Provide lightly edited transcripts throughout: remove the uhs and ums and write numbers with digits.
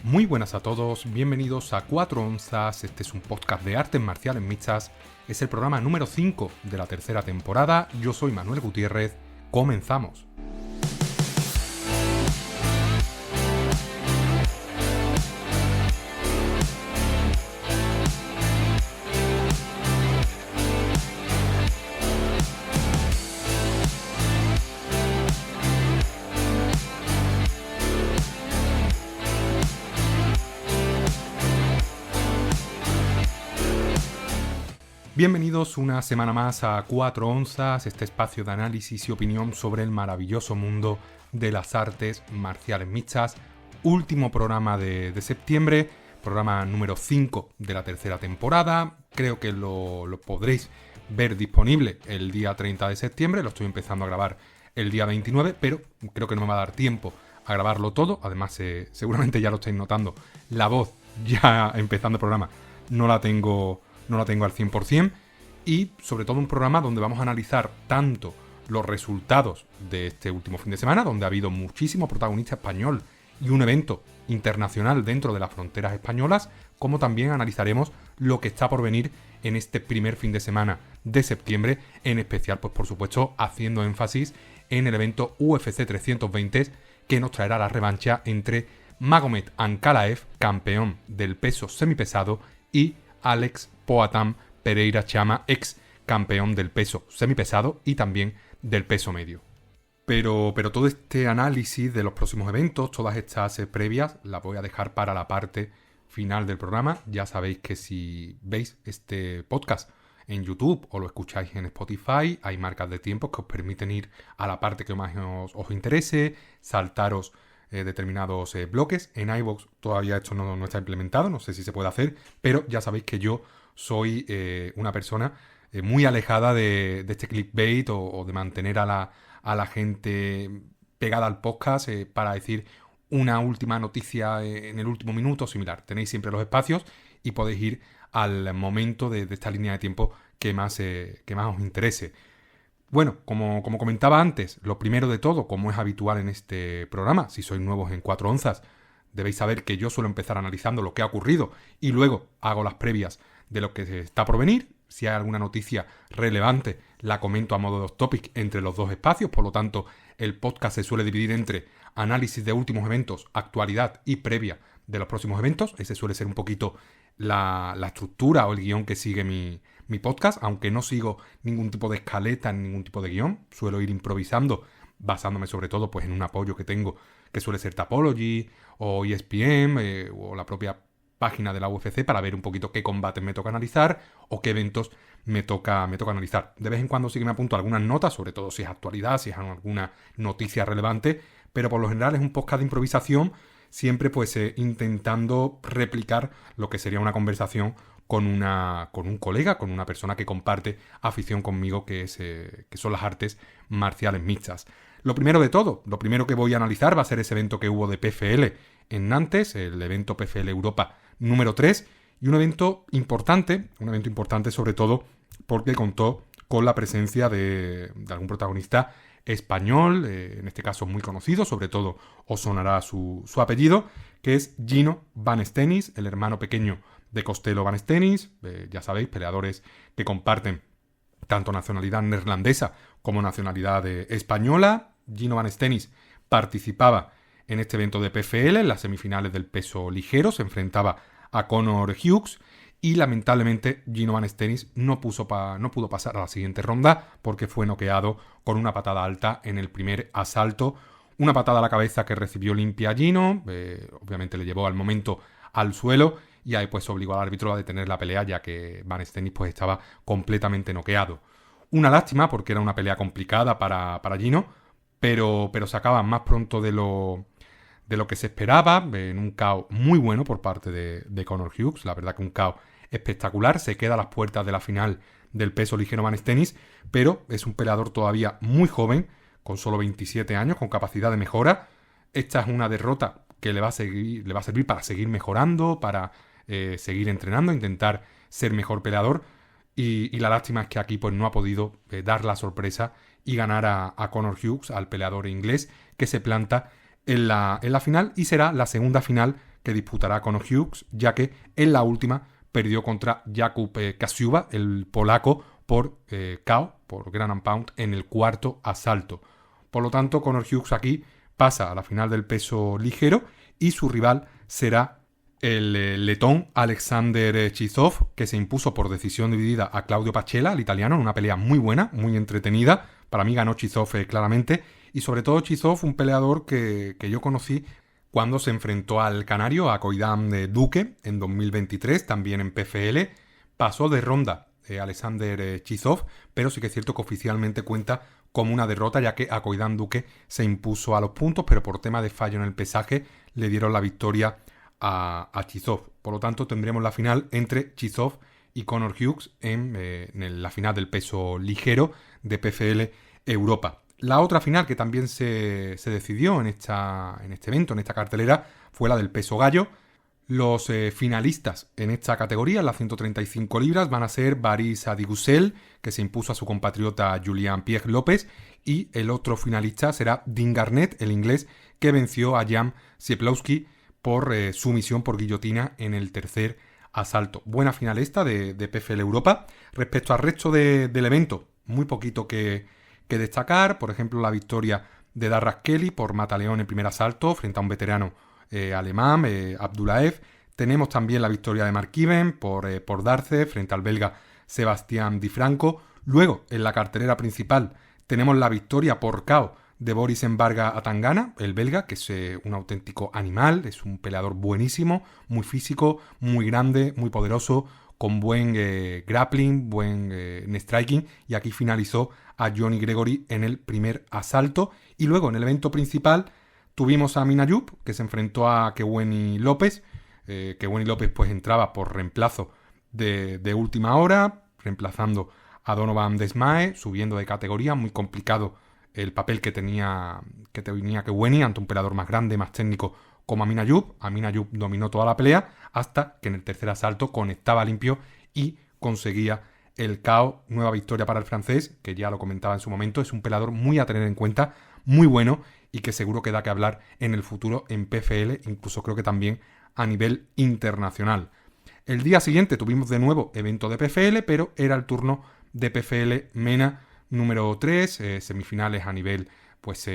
Muy buenas a todos, bienvenidos a 4 onzas, este es un podcast de artes marciales mixtas, es el programa número 5 de la tercera temporada, yo soy Manuel Gutiérrez, comenzamos. Bienvenidos una semana más a 4 onzas, este espacio de análisis y opinión sobre el maravilloso mundo de las artes marciales mixtas. Último programa de septiembre, programa número 5 de la tercera temporada. Creo que lo podréis ver disponible el día 30 de septiembre, lo estoy empezando a grabar el día 29, pero creo que no me va a dar tiempo a grabarlo todo. Además, seguramente ya lo estáis notando, la voz ya empezando el programa no la tengo al 100%, y sobre todo un programa donde vamos a analizar tanto los resultados de este último fin de semana, donde ha habido muchísimo protagonista español y un evento internacional dentro de las fronteras españolas, como también analizaremos lo que está por venir en este primer fin de semana de septiembre, en especial, pues por supuesto, haciendo énfasis en el evento UFC 320, que nos traerá la revancha entre Magomed Ankalaev, campeón del peso semipesado, y Alex Poatan Pereira Chama, ex campeón del peso semipesado y también del peso medio. Pero todo este análisis de los próximos eventos, todas estas previas, las voy a dejar para la parte final del programa. Ya sabéis que si veis este podcast en YouTube o lo escucháis en Spotify, hay marcas de tiempo que os permiten ir a la parte que más os interese, saltaros determinados bloques. En iVoox todavía esto no está implementado, no sé si se puede hacer, pero ya sabéis que yo soy una persona muy alejada de este clickbait o de mantener a la gente pegada al podcast para decir una última noticia en el último minuto o similar. Tenéis siempre los espacios y podéis ir al momento de esta línea de tiempo que más os interese. Bueno, como comentaba antes, lo primero de todo, como es habitual en este programa, si sois nuevos en 4 onzas, debéis saber que yo suelo empezar analizando lo que ha ocurrido y luego hago las previas de lo que está por venir. Si hay alguna noticia relevante, la comento a modo de off-topic entre los dos espacios. Por lo tanto, el podcast se suele dividir entre análisis de últimos eventos, actualidad y previa de los próximos eventos. Ese suele ser un poquito la estructura o el guión que sigue mi podcast, aunque no sigo ningún tipo de escaleta, ningún tipo de guión. Suelo ir improvisando, basándome sobre todo pues en un apoyo que tengo, que suele ser Tapology o ESPN o la propia página de la UFC, para ver un poquito qué combates me toca analizar o qué eventos me toca analizar. De vez en cuando sí que me apunto algunas notas, sobre todo si es actualidad, si es alguna noticia relevante, pero por lo general es un podcast de improvisación, siempre pues intentando replicar lo que sería una conversación con un colega, con una persona que comparte afición conmigo, que son las artes marciales mixtas. Lo primero de todo, lo primero que voy a analizar va a ser ese evento que hubo de PFL en Nantes, el evento PFL Europa número 3, y un evento importante sobre todo porque contó con la presencia de algún protagonista español, en este caso muy conocido, sobre todo os sonará su apellido, que es Gino Van Steenis, el hermano pequeño de Costello Van Steenis. Ya sabéis, peleadores que comparten tanto nacionalidad neerlandesa como nacionalidad española. Gino Van Steenis participaba en este evento de PFL, en las semifinales del peso ligero, se enfrentaba a Conor Hughes y lamentablemente Gino Van Steenis no pudo pasar a la siguiente ronda porque fue noqueado con una patada alta en el primer asalto. Una patada a la cabeza que recibió limpia Gino, obviamente le llevó al momento al suelo y ahí pues obligó al árbitro a detener la pelea, ya que Van Steenis pues estaba completamente noqueado. Una lástima porque era una pelea complicada para Gino, pero se acaba más pronto de lo que se esperaba, en un KO muy bueno por parte de Conor Hughes. La verdad que un KO espectacular. Se queda a las puertas de la final del peso ligero Van Steenis, pero es un peleador todavía muy joven, con solo 27 años, con capacidad de mejora. Esta es una derrota que le va a servir para seguir mejorando, para seguir entrenando, intentar ser mejor peleador. Y la lástima es que aquí pues no ha podido dar la sorpresa y ganar a Conor Hughes, al peleador inglés, que se planta en la final, y será la segunda final que disputará Conor Hughes, ya que en la última perdió contra Jakub Kasiuba, el polaco, por KO, por Ground and Pound, en el cuarto asalto. Por lo tanto, Conor Hughes aquí pasa a la final del peso ligero y su rival será el letón Alexander Chizov, que se impuso por decisión dividida a Claudio Pachela, el italiano, en una pelea muy buena, muy entretenida. Para mí ganó Chizov claramente, y sobre todo Chizov, un peleador que yo conocí cuando se enfrentó al canario, a Koidam Duque, en 2023, también en PFL. Pasó de ronda Alexander Chizov, pero sí que es cierto que oficialmente cuenta como una derrota, ya que a Koidam Duque se impuso a los puntos, pero por tema de fallo en el pesaje le dieron la victoria a Chizov. Por lo tanto, tendremos la final entre Chizov y Conor Hughes en la final del peso ligero de PFL Europa. La otra final que también se decidió en este evento, en esta cartelera, fue la del peso gallo. Los finalistas en esta categoría, en las 135 libras, van a ser Baris Adigusel, que se impuso a su compatriota Julian Pierre López, y el otro finalista será Dean Garnett, el inglés, que venció a Jan Sieplowski por sumisión por guillotina en el tercer asalto. Buena final esta de PFL Europa. Respecto al resto del evento, muy poquito que destacar. Por ejemplo, la victoria de Darras Kelly por Mataleón en primer asalto frente a un veterano alemán, Abdulaev. Tenemos también la victoria de Mark Cuban por Darce frente al belga Sebastián Di Franco. Luego, en la cartelera principal, tenemos la victoria por KO de Boris Embarga Atangana, el belga, que es un auténtico animal, es un peleador buenísimo, muy físico, muy grande, muy poderoso, con buen grappling, buen striking, y aquí finalizó a Johnny Gregory en el primer asalto. Y luego en el evento principal tuvimos a Amine Ayub, que se enfrentó a Keweni López. Keweni López pues entraba por reemplazo de última hora, reemplazando a Donovan Desmae, subiendo de categoría, muy complicado el papel que tenía Keweni ante un peleador más grande, más técnico como Amine Ayub. Amine Ayub dominó toda la pelea hasta que en el tercer asalto conectaba limpio y conseguía el KO. Nueva victoria para el francés, que ya lo comentaba en su momento. Es un peleador muy a tener en cuenta, muy bueno, y que seguro que da que hablar en el futuro en PFL, incluso creo que también a nivel internacional. El día siguiente tuvimos de nuevo evento de PFL, pero era el turno de PFL MENA número 3, semifinales a nivel pues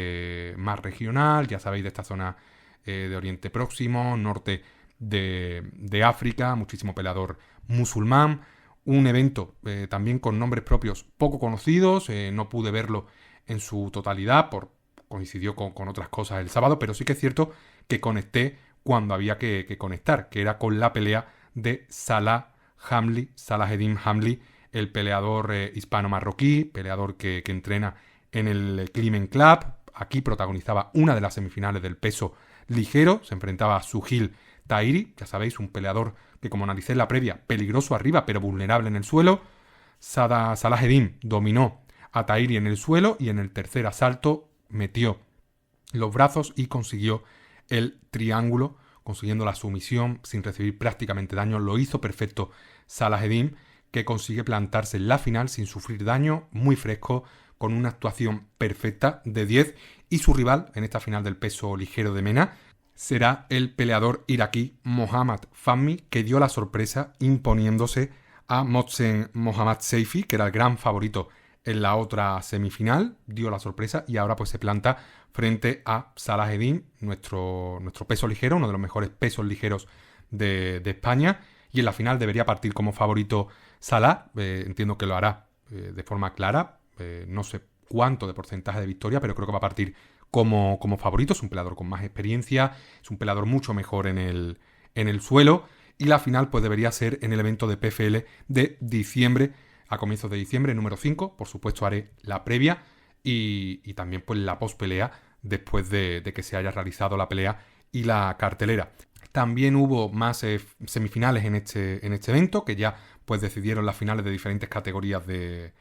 más regional, ya sabéis, de esta zona de Oriente Próximo, norte de África, muchísimo peleador musulmán. Un evento también con nombres propios poco conocidos, no pude verlo en su totalidad, coincidió con otras cosas el sábado, pero sí que es cierto que conecté cuando había que conectar, que era con la pelea de Salaheddin Hamli, el peleador hispano-marroquí, peleador que entrena en el Climen Club. Aquí protagonizaba una de las semifinales del peso ligero, se enfrentaba a Suhil Tahiri, ya sabéis, un peleador que, como analicé en la previa, peligroso arriba pero vulnerable en el suelo. Salaheddin dominó a Tahiri en el suelo y en el tercer asalto metió los brazos y consiguió el triángulo, consiguiendo la sumisión sin recibir prácticamente daño. Lo hizo perfecto Salaheddin, que consigue plantarse en la final sin sufrir daño, muy fresco, con una actuación perfecta de 10, y su rival en esta final del peso ligero de MENA será el peleador iraquí Mohammad Fahmy, que dio la sorpresa imponiéndose a Mohsen Mohammad Seifi, que era el gran favorito en la otra semifinal, dio la sorpresa y ahora pues se planta frente a Salaheddin, nuestro peso ligero, uno de los mejores pesos ligeros de España, y en la final debería partir como favorito Salah. Entiendo que lo hará de forma clara, no sé cuánto de porcentaje de victoria, pero creo que va a partir como favorito. Es un peleador con más experiencia, es un peleador mucho mejor en el suelo, y la final pues debería ser en el evento de PFL de diciembre, a comienzos de diciembre, número 5. Por supuesto haré la previa y también pues la pospelea después de que se haya realizado la pelea y la cartelera. También hubo más semifinales en este evento, que ya pues decidieron las finales de diferentes categorías de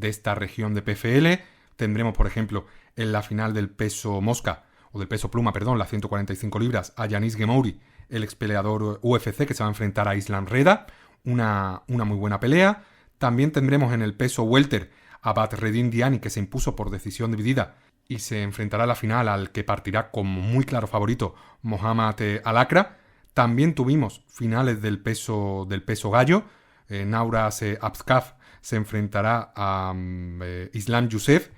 esta región de PFL. Tendremos, por ejemplo, en la final del peso mosca, o del peso pluma, perdón, las 145 libras, a Yanis Gemouri, el expeleador UFC, que se va a enfrentar a Islam Reda. Una muy buena pelea. También tendremos en el peso welter a Badreddin Diani, que se impuso por decisión dividida y se enfrentará a la final al que partirá como muy claro favorito Mohamed Al-Akra. También tuvimos finales del peso gallo. Nauras Abskaf se enfrentará a Islam Youssef.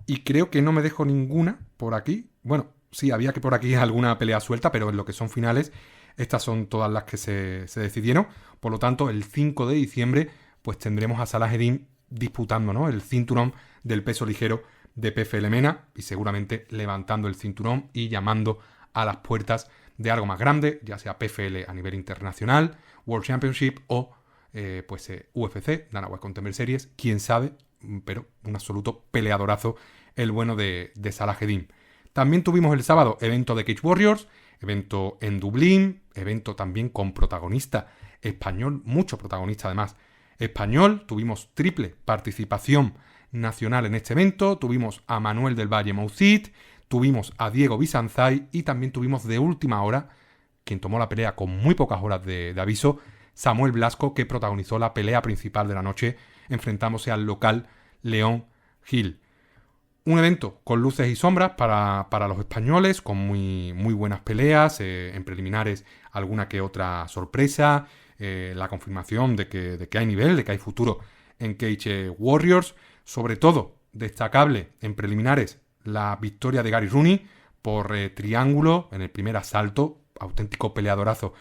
Y creo que no me dejo ninguna por aquí. Bueno, sí, había que por aquí alguna pelea suelta, pero en lo que son finales, estas son todas las que se decidieron. Por lo tanto, el 5 de diciembre, pues tendremos a Salah-Eddin disputando, ¿no?, el cinturón del peso ligero de PFL MENA y seguramente levantando el cinturón y llamando a las puertas de algo más grande, ya sea PFL a nivel internacional, World Championship o UFC, Dana White Contender Series, quién sabe, pero un absoluto peleadorazo el bueno de Salah-Eddin. También tuvimos el sábado evento de Cage Warriors, evento en Dublín, evento también con protagonista español, mucho protagonista además español. Tuvimos triple participación nacional en este evento. Tuvimos a Manuel del Valle Moucid, tuvimos a Diego Bizanzai y también tuvimos de última hora, quien tomó la pelea con muy pocas horas de aviso, Samuel Blasco, que protagonizó la pelea principal de la noche enfrentándose al local León Gil. Un evento con luces y sombras para los españoles, con muy buenas peleas, en preliminares alguna que otra sorpresa, la confirmación de que hay nivel, de que hay futuro en Cage Warriors. Sobre todo, destacable en preliminares la victoria de Gary Rooney por triángulo en el primer asalto. Auténtico peleadorazo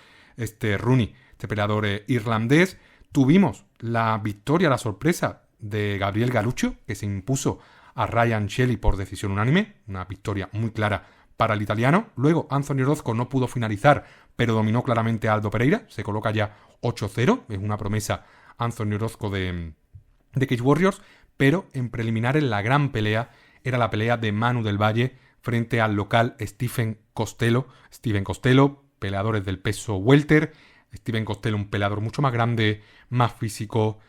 Rooney, este peleador irlandés. Tuvimos la victoria, la sorpresa de Gabriel Galuccio, que se impuso a Ryan Shelley por decisión unánime. Una victoria muy clara para el italiano. Luego Anthony Orozco no pudo finalizar, pero dominó claramente a Aldo Pereira. Se coloca ya 8-0. Es una promesa Anthony Orozco de Cage Warriors. Pero en preliminares la gran pelea era la pelea de Manu del Valle frente al local Steven Costello, peleadores del peso welter. Steven Costello, un peleador mucho más grande, más físico,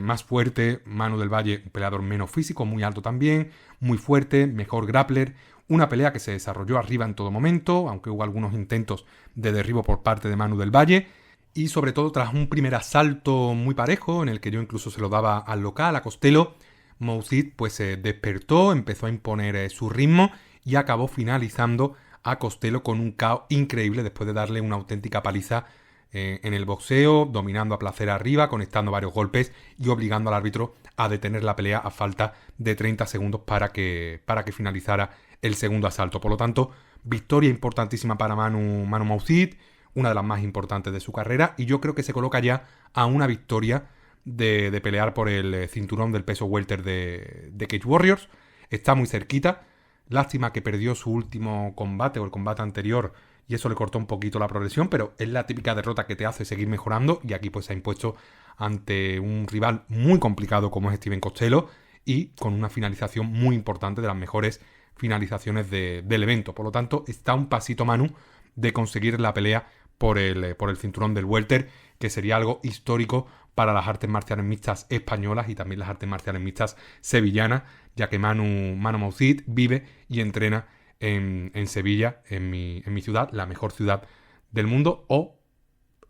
más fuerte. Manu del Valle, un peleador menos físico, muy alto también, muy fuerte, mejor grappler. Una pelea que se desarrolló arriba en todo momento, aunque hubo algunos intentos de derribo por parte de Manu del Valle. Y sobre todo tras un primer asalto muy parejo, en el que yo incluso se lo daba al local, a Costello, Moucid pues se despertó, empezó a imponer su ritmo y acabó finalizando a Costello con un KO increíble después de darle una auténtica paliza en el boxeo, dominando a placer arriba, conectando varios golpes y obligando al árbitro a detener la pelea a falta de 30 segundos para que finalizara el segundo asalto. Por lo tanto, victoria importantísima para Manu Moucid, una de las más importantes de su carrera, y yo creo que se coloca ya a una victoria de pelear por el cinturón del peso welter de Cage Warriors. Está muy cerquita. Lástima que perdió su último combate o el combate anterior y eso le cortó un poquito la progresión, pero es la típica derrota que te hace seguir mejorando y aquí pues se ha impuesto ante un rival muy complicado como es Steven Costello y con una finalización muy importante, de las mejores finalizaciones del evento. Por lo tanto, está un pasito Manu de conseguir la pelea por el cinturón del welter, que sería algo histórico para las artes marciales mixtas españolas y también las artes marciales mixtas sevillanas, ya que Manu Moucid vive y entrena en Sevilla, en mi ciudad, la mejor ciudad del mundo o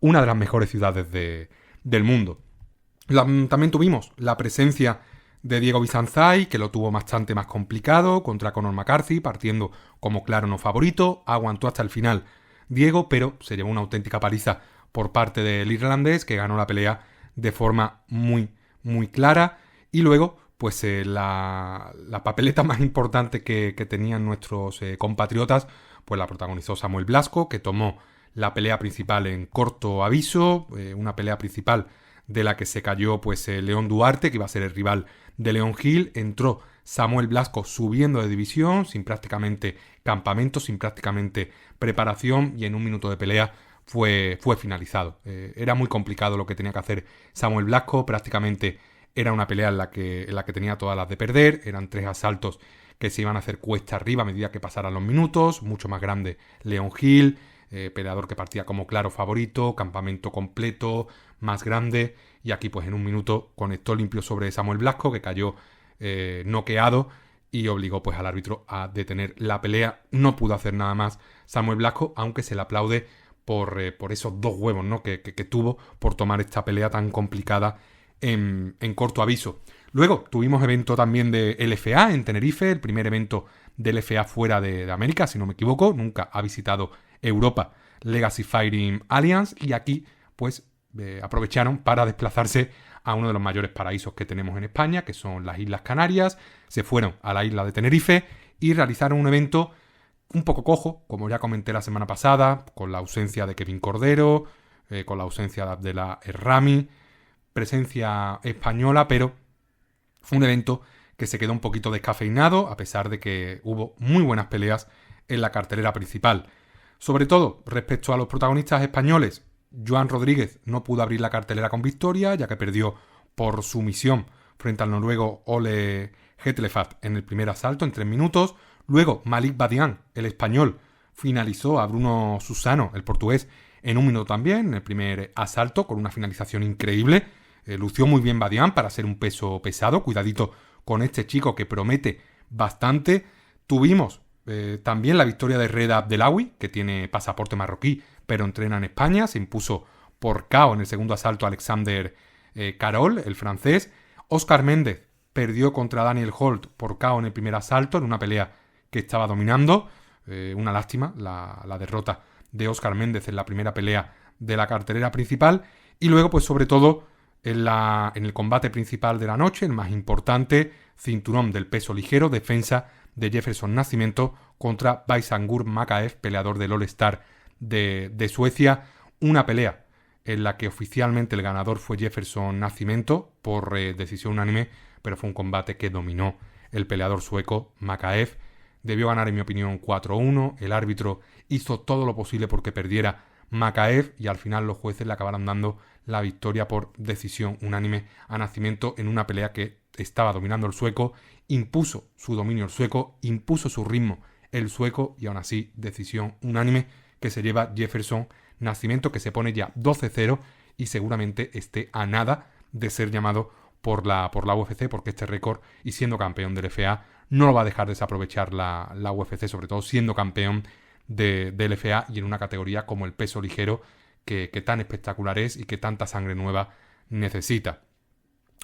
una de las mejores ciudades del mundo. También tuvimos la presencia de Diego Bizanzai, que lo tuvo bastante más complicado contra Conor McCarthy, partiendo como claro no favorito. Aguantó hasta el final Diego, pero se llevó una auténtica paliza por parte del irlandés, que ganó la pelea de forma muy clara. Y luego, pues la papeleta más importante que tenían nuestros compatriotas, pues la protagonizó Samuel Blasco, que tomó la pelea principal en corto aviso, una pelea principal de la que se cayó pues León Duarte, que iba a ser el rival de León Gil. Entró Samuel Blasco subiendo de división, sin prácticamente campamento, sin prácticamente preparación, y en un minuto de pelea fue finalizado. Era muy complicado lo que tenía que hacer Samuel Blasco, prácticamente era una pelea en la que tenía todas las de perder. Eran 3 asaltos que se iban a hacer cuesta arriba a medida que pasaran los minutos. Mucho más grande León Gil, peleador que partía como claro favorito, campamento completo, más grande, y aquí pues en un minuto conectó limpio sobre Samuel Blasco, que cayó noqueado y obligó pues al árbitro a detener la pelea. No pudo hacer nada más Samuel Blasco, aunque se le aplaude por esos 2 huevos, ¿no?, que tuvo por tomar esta pelea tan complicada en corto aviso. Luego tuvimos evento también de LFA en Tenerife, el primer evento del LFA fuera de América, si no me equivoco. Nunca ha visitado Europa Legacy Fighting Alliance, y aquí pues aprovecharon para desplazarse a uno de los mayores paraísos que tenemos en España, que son las Islas Canarias. Se fueron a la isla de Tenerife y realizaron un evento un poco cojo, como ya comenté la semana pasada, con la ausencia de Kevin Cordero, con la ausencia de Abdellah Errami, presencia española, pero fue un evento que se quedó un poquito descafeinado, a pesar de que hubo muy buenas peleas en la cartelera principal. Sobre todo, respecto a los protagonistas españoles, Joan Rodríguez no pudo abrir la cartelera con victoria, ya que perdió por sumisión frente al noruego Ole Hetlefat en el primer asalto en 3 minutos. Luego, Malik Badian, el español, finalizó a Bruno Susano, el portugués, en 1 minuto también, en el primer asalto, con una finalización increíble. Lució muy bien Badian para ser un peso pesado. Cuidadito con este chico que promete bastante. Tuvimos también la victoria de Reda Abdelawi, que tiene pasaporte marroquí, pero entrena en España. Se impuso por KO en el segundo asalto a Alexander Carol, el francés. Óscar Méndez perdió contra Daniel Holt por KO en el primer asalto, en una pelea que estaba dominando. Una lástima la derrota de Óscar Méndez en la primera pelea de la cartelera principal. Y luego, pues sobre todo, en el combate principal de la noche, el más importante, cinturón del peso ligero, defensa de Jefferson Nascimento contra Baisangur Makaev, peleador del All-Star de Suecia. Una pelea en la que oficialmente el ganador fue Jefferson Nascimento por decisión unánime, pero fue un combate que dominó el peleador sueco Makaev. Debió ganar, en mi opinión, 4-1. El árbitro hizo todo lo posible porque perdiera Makaev y al final los jueces le acabaron dando la victoria por decisión unánime a Nascimento en una pelea que estaba dominando el sueco. Impuso su dominio el sueco, impuso su ritmo el sueco y aún así decisión unánime que se lleva Jefferson Nascimento, que se pone ya 12-0 y seguramente esté a nada de ser llamado por la UFC, porque este récord, y siendo campeón del FA, no lo va a dejar desaprovechar la UFC, sobre todo siendo campeón del FA y en una categoría como el peso ligero que tan espectacular es y que tanta sangre nueva necesita.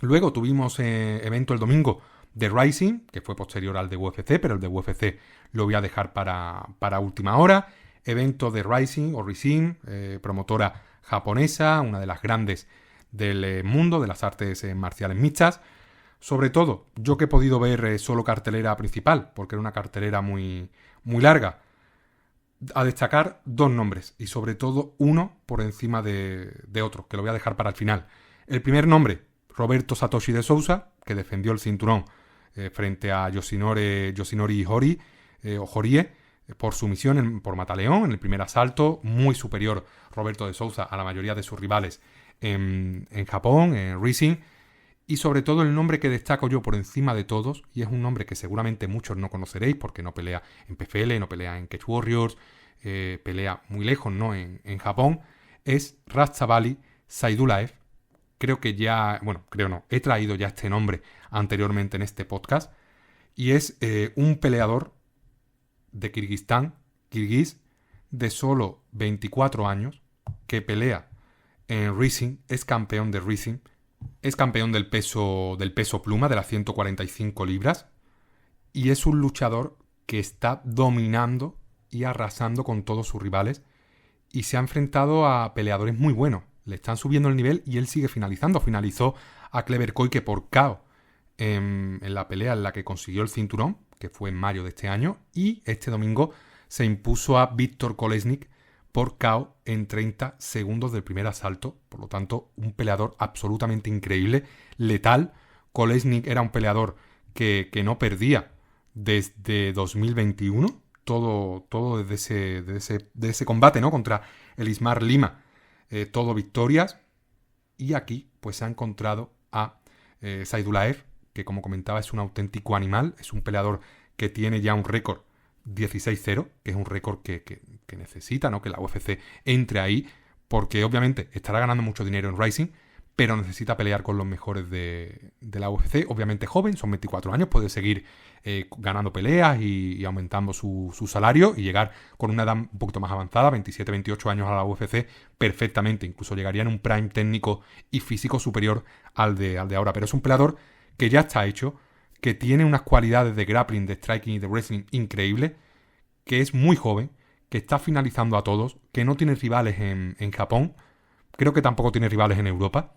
Luego tuvimos evento el domingo de Rising, que fue posterior al de UFC, pero el de UFC lo voy a dejar para última hora. Evento de Rising o Rising, promotora japonesa, una de las grandes del mundo de las artes marciales mixtas. Sobre todo, yo que he podido ver solo cartelera principal, porque era una cartelera muy, muy larga, a destacar 2 nombres, y sobre todo uno por encima de otro, que lo voy a dejar para el final. El primer nombre, Roberto Satoshi de Sousa, que defendió el cinturón frente a Yoshinori Horie, por sumisión por Mataleón en el primer asalto. Muy superior Roberto de Sousa a la mayoría de sus rivales en Japón, en Rising. Y sobre todo el nombre que destaco yo por encima de todos, y es un nombre que seguramente muchos no conoceréis porque no pelea en PFL, no pelea en Cage Warriors, pelea muy lejos, ¿no? En Japón, es Razabali Saidulaev. Creo que ya, he traído ya este nombre anteriormente en este podcast, y es un peleador de Kirguistán, kirguís, de solo 24 años, que pelea en Rising, es campeón de Rising. Es campeón del peso pluma de las 145 libras y es un luchador que está dominando y arrasando con todos sus rivales y se ha enfrentado a peleadores muy buenos. Le están subiendo el nivel y él sigue finalizando. Finalizó a Kleber Koike por KO en la pelea en la que consiguió el cinturón, que fue en mayo de este año, y este domingo se impuso a Víctor Kolesnik por KO en 30 segundos del primer asalto. Por lo tanto, un peleador absolutamente increíble, letal. Kolesnik era un peleador que no perdía desde 2021. Todo desde ese combate, ¿no? Contra el Ismar Lima. Todo victorias. Y aquí pues se ha encontrado a Saidulaev, que como comentaba es un auténtico animal. Es un peleador que tiene ya un récord 16-0, que es un récord que necesita, ¿no? Que la UFC entre ahí, porque obviamente estará ganando mucho dinero en Rising, pero necesita pelear con los mejores de la UFC. Obviamente joven, son 24 años, puede seguir ganando peleas y aumentando su salario y llegar con una edad un poquito más avanzada, 27, 28 años a la UFC, perfectamente. Incluso llegaría en un prime técnico y físico superior al de ahora. Pero es un peleador que ya está hecho, que tiene unas cualidades de grappling, de striking y de wrestling increíbles, que es muy joven, que está finalizando a todos, que no tiene rivales en Japón, creo que tampoco tiene rivales en Europa,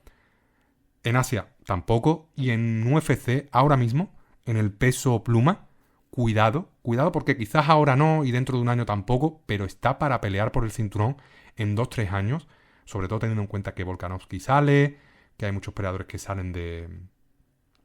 en Asia tampoco, y en UFC ahora mismo, en el peso pluma, cuidado porque quizás ahora no y dentro de un año tampoco, pero está para pelear por el cinturón en 2-3 años, sobre todo teniendo en cuenta que Volkanovski sale, que hay muchos peleadores que salen de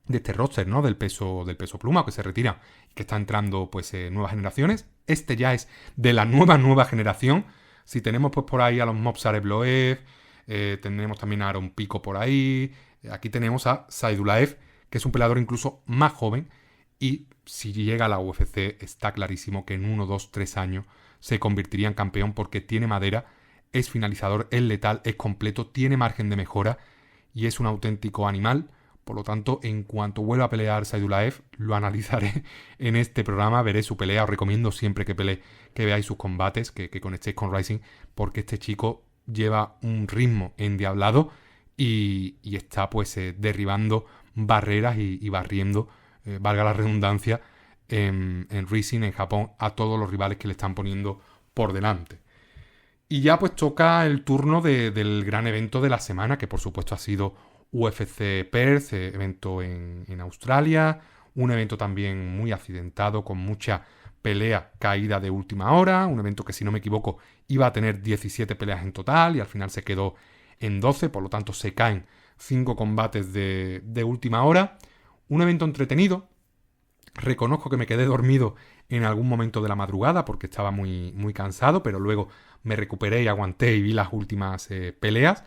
este roster, ¿no? Del peso pluma, que se retira, que está entrando pues nuevas generaciones. Este ya es de la nueva generación. Si tenemos pues por ahí a los Movsar Evloev, tenemos también a Aaron Pico por ahí, aquí tenemos a Saidulaev, que es un peleador incluso más joven, y si llega a la UFC está clarísimo que en 1, 2, 3 años se convertiría en campeón porque tiene madera, es finalizador, es letal, es completo, tiene margen de mejora y es un auténtico animal. Por lo tanto, en cuanto vuelva a pelear Saidulaev, lo analizaré en este programa, veré su pelea. Os recomiendo siempre que veáis sus combates, que conectéis con Rising, porque este chico lleva un ritmo endiablado y está pues derribando barreras y barriendo, valga la redundancia, en Rising, en Japón, a todos los rivales que le están poniendo por delante. Y ya pues toca el turno del gran evento de la semana, que por supuesto ha sido UFC Perth, evento en Australia, un evento también muy accidentado, con mucha pelea caída de última hora, un evento que si no me equivoco iba a tener 17 peleas en total y al final se quedó en 12, por lo tanto se caen 5 combates de última hora, un evento entretenido. Reconozco que me quedé dormido en algún momento de la madrugada porque estaba muy, muy cansado, pero luego me recuperé y aguanté y vi las últimas peleas.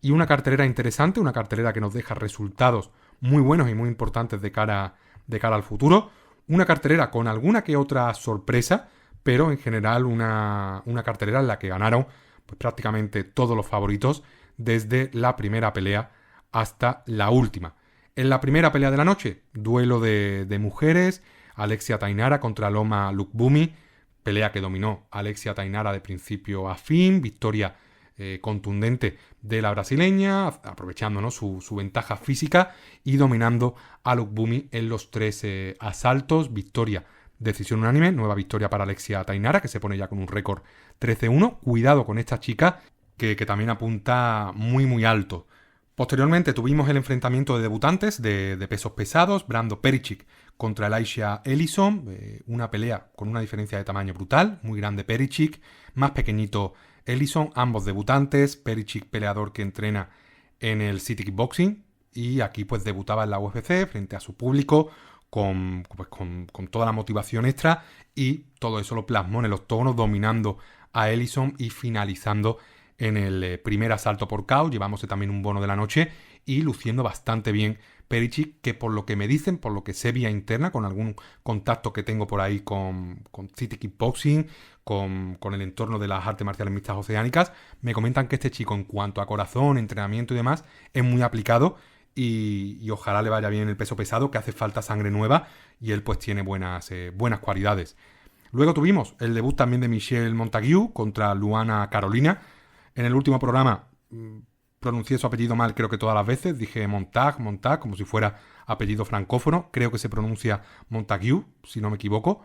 Y una cartelera interesante, una cartelera que nos deja resultados muy buenos y muy importantes de cara al futuro. Una cartelera con alguna que otra sorpresa, pero en general una cartelera en la que ganaron pues, prácticamente todos los favoritos desde la primera pelea hasta la última. En la primera pelea de la noche, duelo de mujeres, Alexia Tainara contra Loma Lookboonmee, pelea que dominó Alexia Tainara de principio a fin, victoria contundente de la brasileña, aprovechando, ¿no? su ventaja física y dominando a Lookboonmee en los 3 asaltos, victoria, decisión unánime, nueva victoria para Alexia Tainara, que se pone ya con un récord 13-1, cuidado con esta chica que también apunta muy muy alto. Posteriormente tuvimos el enfrentamiento de debutantes de pesos pesados, Brando Pericic contra Elisha Ellison, una pelea con una diferencia de tamaño brutal, muy grande Pericic, más pequeñito Ellison, ambos debutantes, Pericic peleador que entrena en el City Kickboxing y aquí pues debutaba en la UFC frente a su público con toda la motivación extra y todo eso lo plasmó en el octógono dominando a Ellison y finalizando en el primer asalto por KO, llevándose también un bono de la noche y luciendo bastante bien Pericic, que por lo que me dicen, por lo que sé vía interna, con algún contacto que tengo por ahí con City Kickboxing, con el entorno de las artes marciales mixtas oceánicas, me comentan que este chico en cuanto a corazón, entrenamiento y demás, es muy aplicado y ojalá le vaya bien el peso pesado, que hace falta sangre nueva y él pues tiene buenas cualidades. Luego tuvimos el debut también de Michelle Montague contra Luana Carolina. En el último programa pronuncié su apellido mal, creo que todas las veces. Dije Montag, como si fuera apellido francófono. Creo que se pronuncia Montague, si no me equivoco.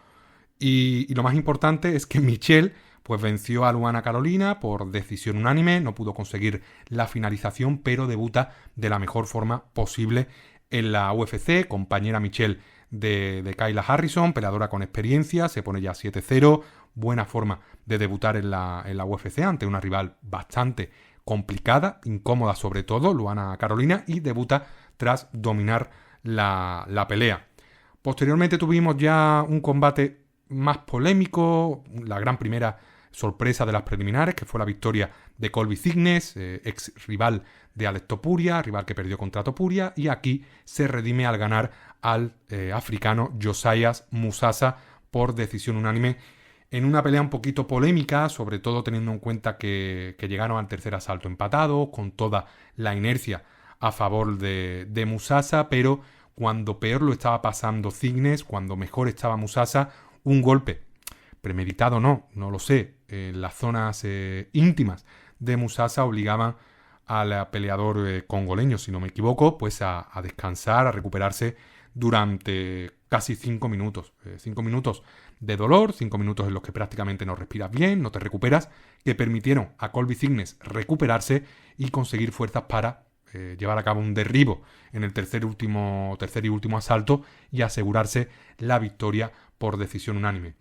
Y lo más importante es que Michelle pues venció a Luana Carolina por decisión unánime. No pudo conseguir la finalización, pero debuta de la mejor forma posible en la UFC. Compañera Michelle de Kayla Harrison, peleadora con experiencia. Se pone ya 7-0. Buena forma de debutar en la UFC ante una rival bastante complicada, incómoda sobre todo, Luana Carolina, y debuta tras dominar la pelea. Posteriormente tuvimos ya un combate más polémico, la gran primera sorpresa de las preliminares, que fue la victoria de Colby Cygness, ex rival de Alex Topuria, rival que perdió contra Topuria, y aquí se redime al ganar al africano Josias Musasa por decisión unánime en una pelea un poquito polémica, sobre todo teniendo en cuenta que llegaron al tercer asalto empatados, con toda la inercia a favor de Musasa, pero cuando peor lo estaba pasando Cygness, cuando mejor estaba Musasa, un golpe premeditado no lo sé, en las zonas íntimas de Musasa obligaban al peleador congoleño, si no me equivoco, pues a descansar, a recuperarse durante casi 5 minutos. 5 minutos de dolor, 5 minutos en los que prácticamente no respiras bien, no te recuperas, que permitieron a Colby Cygness recuperarse y conseguir fuerzas para llevar a cabo un derribo en el tercer y último asalto y asegurarse la victoria por decisión unánime.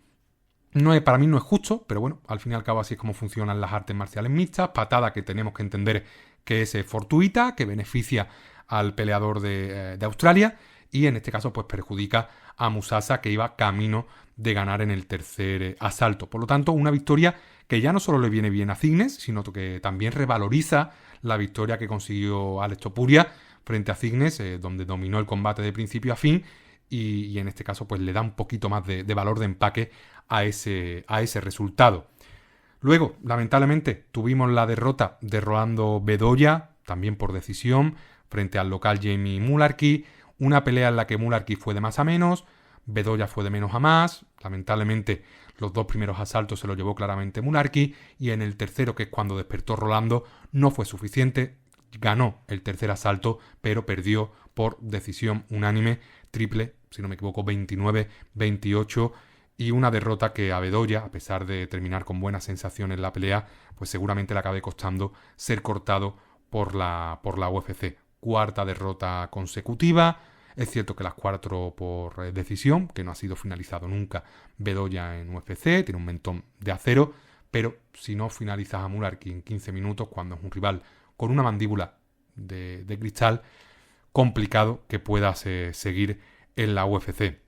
Para mí no es justo, pero bueno, al fin y al cabo así es como funcionan las artes marciales mixtas. Patada que tenemos que entender que es fortuita, que beneficia al peleador de Australia y en este caso pues perjudica a Mousasa, que iba camino de ganar en el tercer asalto. Por lo tanto, una victoria que ya no solo le viene bien a Cygness, sino que también revaloriza la victoria que consiguió Alex Topuria frente a Cygness, donde dominó el combate de principio a fin y en este caso pues le da un poquito más de valor de empaque a ese resultado. Luego, lamentablemente, tuvimos la derrota de Rolando Bedoya, también por decisión, frente al local Jamie Mullarkey, una pelea en la que Mullarkey fue de más a menos, Bedoya fue de menos a más. Lamentablemente los dos primeros asaltos se los llevó claramente Mullarkey y en el tercero, que es cuando despertó Rolando, no fue suficiente. Ganó el tercer asalto, pero perdió por decisión unánime, triple, si no me equivoco, 29-28, y una derrota que a Bedoya, a pesar de terminar con buenas sensaciones en la pelea, pues seguramente le acabe costando ser cortado por la UFC. Cuarta derrota consecutiva. Es cierto que las 4 por decisión, que no ha sido finalizado nunca Bedoya en UFC, tiene un mentón de acero, pero si no finalizas a Mullarkey en 15 minutos, cuando es un rival con una mandíbula de cristal, complicado que puedas seguir en la UFC.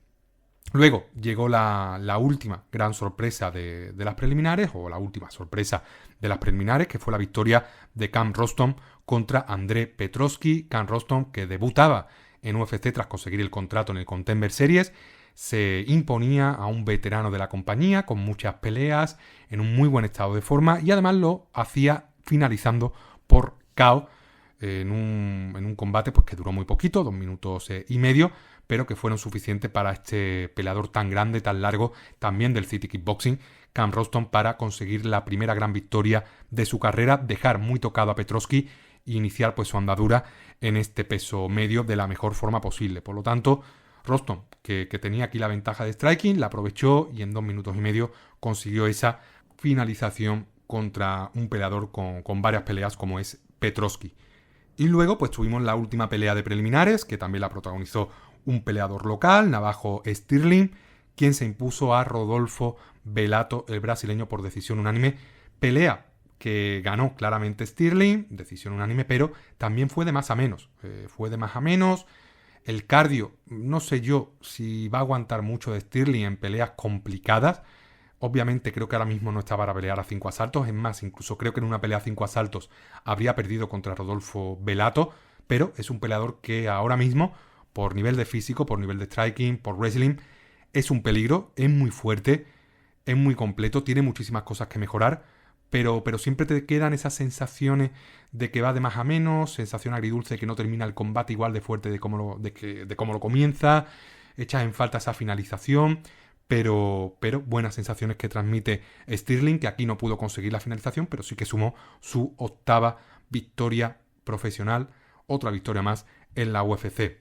Luego llegó la última gran sorpresa de las preliminares, o la última sorpresa de las preliminares, que fue la victoria de Cam Rostom contra André Petroski. Cam Rostom, que debutaba en UFC tras conseguir el contrato en el Contender Series, se imponía a un veterano de la compañía con muchas peleas, en un muy buen estado de forma, y además lo hacía finalizando por KO en un combate pues que duró muy poquito, 2 minutos y medio, pero que fueron suficientes para este peleador tan grande, tan largo, también del City Kickboxing, Cam Rostom, para conseguir la primera gran victoria de su carrera, dejar muy tocado a Petroski e iniciar pues su andadura en este peso medio de la mejor forma posible. Por lo tanto, Rostom, que tenía aquí la ventaja de striking, la aprovechó y en 2 minutos y medio consiguió esa finalización contra un peleador con varias peleas como es Petroski. Y luego pues tuvimos la última pelea de preliminares, que también la protagonizó un peleador local, Navajo Stirling, quien se impuso a Rodolfo Bellato, el brasileño, por decisión unánime. Pelea que ganó claramente Stirling, decisión unánime, pero también fue de más a menos. El cardio, no sé yo si va a aguantar mucho de Stirling en peleas complicadas. Obviamente creo que ahora mismo no está para pelear a 5 asaltos. Es más, incluso creo que en una pelea a 5 asaltos habría perdido contra Rodolfo Bellato. Pero es un peleador que ahora mismo, por nivel de físico, por nivel de striking, por wrestling, es un peligro, es muy fuerte, es muy completo, tiene muchísimas cosas que mejorar, pero siempre te quedan esas sensaciones de que va de más a menos, sensación agridulce de que no termina el combate igual de fuerte de cómo lo comienza, echas en falta esa finalización, pero buenas sensaciones que transmite Stirling, que aquí no pudo conseguir la finalización, pero sí que sumó su 8ª victoria profesional, otra victoria más en la UFC.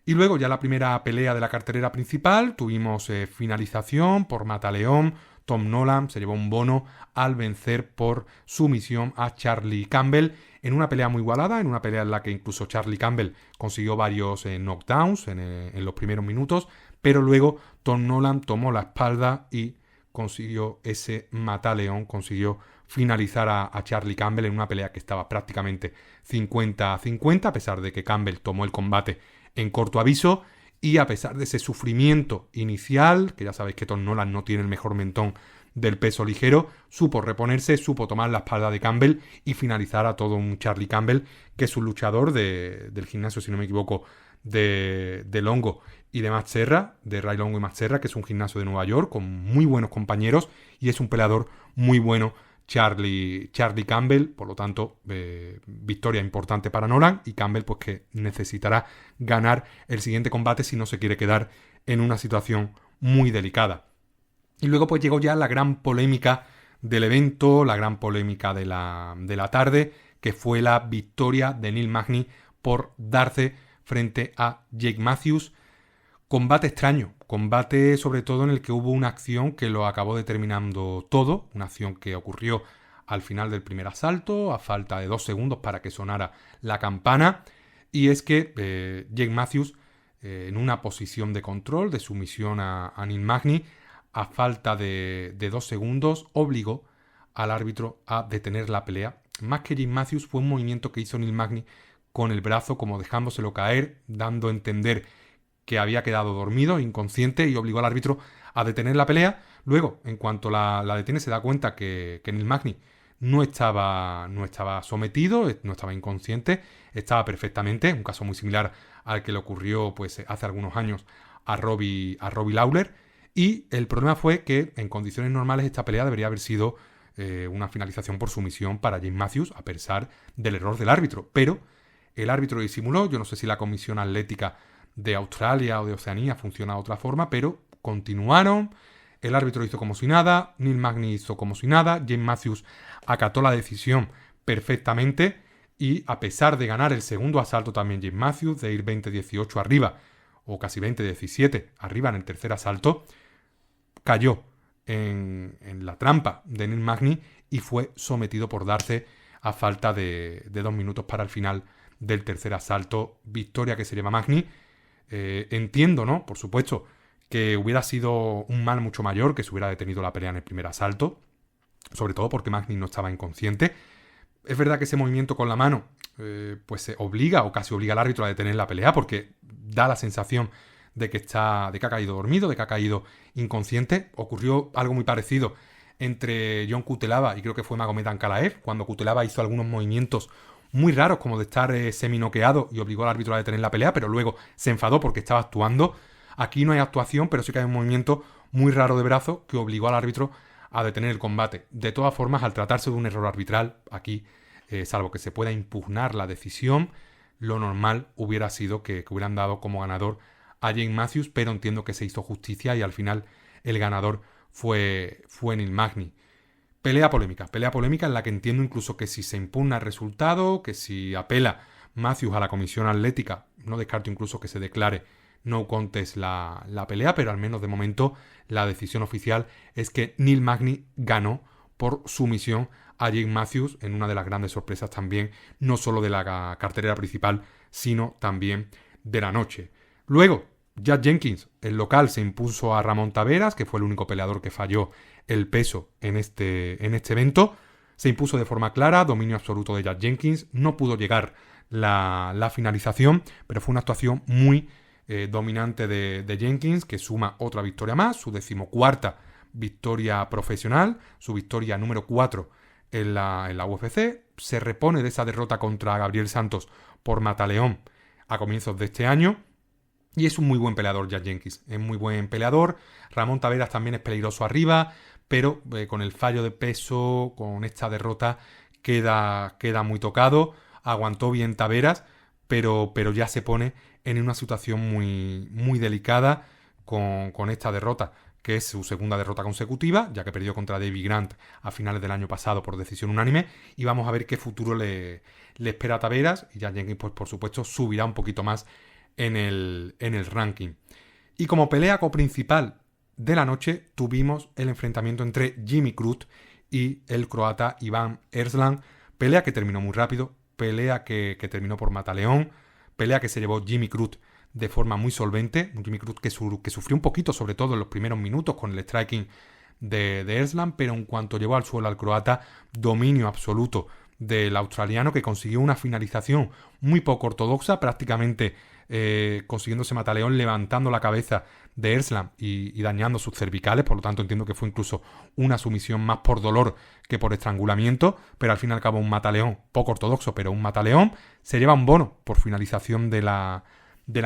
Y luego ya la primera pelea de la cartelera principal, tuvimos finalización por Mataleón. Tom Nolan se llevó un bono al vencer por sumisión a Charlie Campbell en una pelea muy igualada, en una pelea en la que incluso Charlie Campbell consiguió varios knockdowns en los primeros minutos, pero luego Tom Nolan tomó la espalda y consiguió ese mataleón, consiguió finalizar a Charlie Campbell en una pelea que estaba prácticamente 50-50, a pesar de que Campbell tomó el combate en corto aviso y a pesar de ese sufrimiento inicial, que ya sabéis que Tom Nolan no tiene el mejor mentón del peso ligero, supo reponerse, supo tomar la espalda de Campbell y finalizar a todo un Charlie Campbell, que es un luchador del gimnasio, si no me equivoco, de Longo y de Matt Serra, de Ray Longo y Matt Serra, que es un gimnasio de Nueva York con muy buenos compañeros y es un peleador muy bueno, Charlie Campbell. Por lo tanto, victoria importante para Nolan, y Campbell pues que necesitará ganar el siguiente combate si no se quiere quedar en una situación muy delicada. Y luego pues llegó ya la gran polémica del evento, la gran polémica de la tarde, que fue la victoria de Neil Magny por darse frente a Jake Matthews, Combate extraño, combate sobre todo en el que hubo una acción que lo acabó determinando todo, una acción que ocurrió al final del primer asalto, a falta de 2 segundos para que sonara la campana, y es que Jake Matthews, en una posición de control, de sumisión a Neil Magny, a falta de 2 segundos, obligó al árbitro a detener la pelea. Más que Jake Matthews, fue un movimiento que hizo Neil Magny con el brazo, como dejándoselo caer, dando a entender que había quedado dormido, inconsciente, y obligó al árbitro a detener la pelea. Luego, en cuanto la detiene, se da cuenta que Neil Magny no estaba sometido, no estaba inconsciente, estaba perfectamente, un caso muy similar al que le ocurrió pues hace algunos años a Robbie Lawler. Y el problema fue que en condiciones normales esta pelea debería haber sido una finalización por sumisión para Jake Matthews, a pesar del error del árbitro. Pero el árbitro disimuló. Yo no sé si la Comisión Atlética de Australia o de Oceanía funciona de otra forma, pero continuaron. El árbitro hizo como si nada, Neil Magny hizo como si nada, Jake Matthews acató la decisión perfectamente, y a pesar de ganar el segundo asalto también Jake Matthews, de ir 20-18 arriba, o casi 20-17 arriba en el tercer asalto, cayó en la trampa de Neil Magny y fue sometido por darse a falta de 2 minutos para el final del tercer asalto. Victoria que se lleva Magny. Entiendo, ¿no? Por supuesto, que hubiera sido un mal mucho mayor que se hubiera detenido la pelea en el primer asalto, sobre todo porque Magny no estaba inconsciente. Es verdad que ese movimiento con la mano pues se obliga, o casi obliga al árbitro a detener la pelea, porque da la sensación de que ha caído dormido, de que ha caído inconsciente. Ocurrió algo muy parecido entre John Cutelaba y creo que fue Magomed Ankalaev, cuando Cutelaba hizo algunos movimientos muy raros, como de estar seminoqueado, y obligó al árbitro a detener la pelea, pero luego se enfadó porque estaba actuando. Aquí no hay actuación, pero sí que hay un movimiento muy raro de brazo que obligó al árbitro a detener el combate. De todas formas, al tratarse de un error arbitral, aquí, salvo que se pueda impugnar la decisión, lo normal hubiera sido que hubieran dado como ganador a Jake Matthews, pero entiendo que se hizo justicia y al final el ganador fue Neil Magny. Pelea polémica en la que entiendo incluso que si se impugna el resultado, que si apela Matthews a la Comisión Atlética, no descarto incluso que se declare no contest la pelea, pero al menos de momento la decisión oficial es que Neil Magny ganó por sumisión a Jake Matthews, en una de las grandes sorpresas también, no solo de la cartelera principal, sino también de la noche. Luego, Jack Jenkins, el local, se impuso a Ramón Taveras, que fue el único peleador que falló el peso en este evento. Se impuso de forma clara, dominio absoluto de Jack Jenkins. No pudo llegar la finalización, pero fue una actuación muy dominante de Jenkins, que suma otra victoria más, su 14ª victoria profesional, su victoria número 4 en la UFC. Se repone de esa derrota contra Gabriel Santos por Mataleón a comienzos de este año. Y es un muy buen peleador Jack Jenkins, es muy buen peleador. Ramón Taveras también es peligroso arriba, pero con el fallo de peso, con esta derrota, queda muy tocado. Aguantó bien Taveras, pero ya se pone en una situación muy, muy delicada con esta derrota, que es su segunda derrota consecutiva, ya que perdió contra David Grant a finales del año pasado por decisión unánime. Y vamos a ver qué futuro le espera a Taveras. Y Jack Jenkins, pues por supuesto, subirá un poquito más en el ranking. Y como pelea coprincipal de la noche tuvimos el enfrentamiento entre Jimmy Crute y el croata Iván Erslan. Pelea que terminó muy rápido, pelea que terminó por mataleón, pelea que se llevó Jimmy Crute de forma muy solvente. Un Jimmy Crute que sufrió un poquito, sobre todo en los primeros minutos, con el striking de Erslan, pero en cuanto llevó al suelo al croata, dominio absoluto del australiano, que consiguió una finalización muy poco ortodoxa, prácticamente consiguiéndose mataleón, levantando la cabeza de Erslan y dañando sus cervicales. Por lo tanto entiendo que fue incluso una sumisión más por dolor que por estrangulamiento, pero al fin y al cabo un mataleón poco ortodoxo, pero un mataleón. Se lleva un bono por finalización de la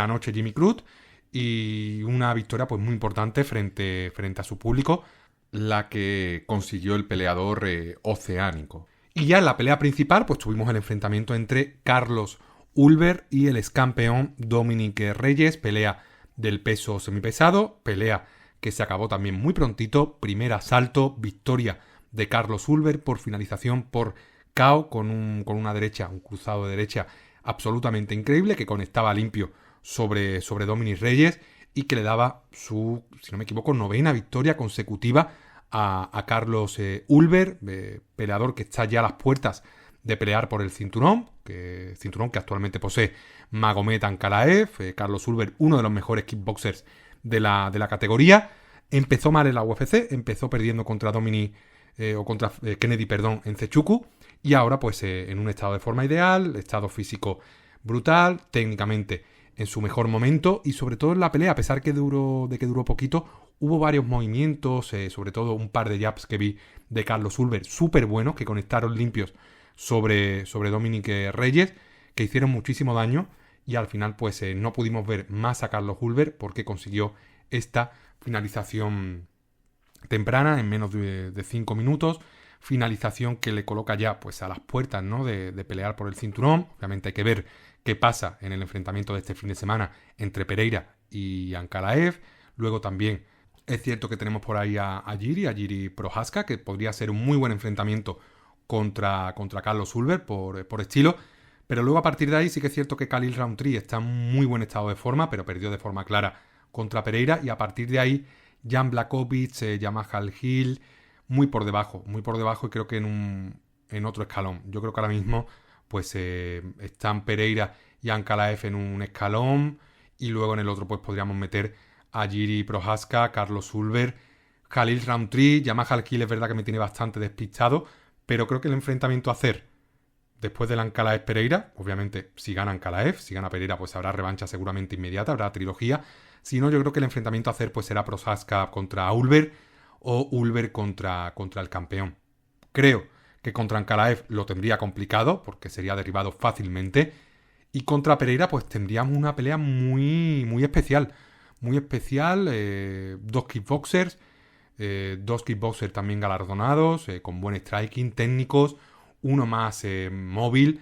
noche Jimmy Crute, y una victoria pues muy importante frente a su público, la que consiguió el peleador oceánico. Y ya en la pelea principal pues tuvimos el enfrentamiento entre Carlos Ulver y el ex campeón Dominic Reyes, pelea del peso semipesado, pelea que se acabó también muy prontito. Primer asalto, victoria de Carlos Ulver por finalización por KO con una derecha, un cruzado de derecha absolutamente increíble que conectaba limpio sobre Dominic Reyes. y que le daba su, si no me equivoco, 9ª victoria consecutiva a Carlos Ulber, peleador que está ya a las puertas de pelear por el cinturón que actualmente posee Magomed Ankalaev. Carlos Ulber, uno de los mejores kickboxers de la categoría. Empezó mal en la UFC, empezó perdiendo contra Kennedy, en Cechuku, y ahora pues en un estado de forma ideal, estado físico brutal, técnicamente en su mejor momento, y sobre todo en la pelea, a pesar de que duró poquito, hubo varios movimientos, sobre todo un par de jabs que vi de Carlos Ulber súper buenos, que conectaron limpios sobre Dominic Reyes, que hicieron muchísimo daño, y al final pues no pudimos ver más a Carlos Ulber porque consiguió esta finalización temprana en menos de 5 minutos, finalización que le coloca ya pues a las puertas, ¿no?, de pelear por el cinturón. Obviamente hay que ver qué pasa en el enfrentamiento de este fin de semana entre Pereira y Ankalaev. Luego también es cierto que tenemos por ahí a Jiri Prochazka, que podría ser un muy buen enfrentamiento contra Carlos Ulber por estilo. Pero luego a partir de ahí sí que es cierto que Khalil Rountree está en muy buen estado de forma, pero perdió de forma clara contra Pereira, y a partir de ahí Jan Blachowicz, Jamal Hill, muy por debajo, y creo que en otro escalón. Yo creo que ahora mismo pues están Pereira y Ankalaev en un escalón, y luego en el otro pues podríamos meter a Jiri Prochazka, Carlos Ulber, Khalil Rountree. Jamal Hill es verdad que me tiene bastante despistado, pero creo que el enfrentamiento a hacer después del Ankalaev Pereira, obviamente si gana Ankalaev, si gana Pereira pues habrá revancha seguramente inmediata, habrá trilogía. Si no, yo creo que el enfrentamiento a hacer pues será Prochazka contra Ulber o Ulber contra el campeón. Creo que contra Ankalaev lo tendría complicado porque sería derribado fácilmente, y contra Pereira pues tendríamos una pelea muy, muy especial. Muy especial, dos kickboxers también galardonados, con buen striking, técnicos, uno más móvil,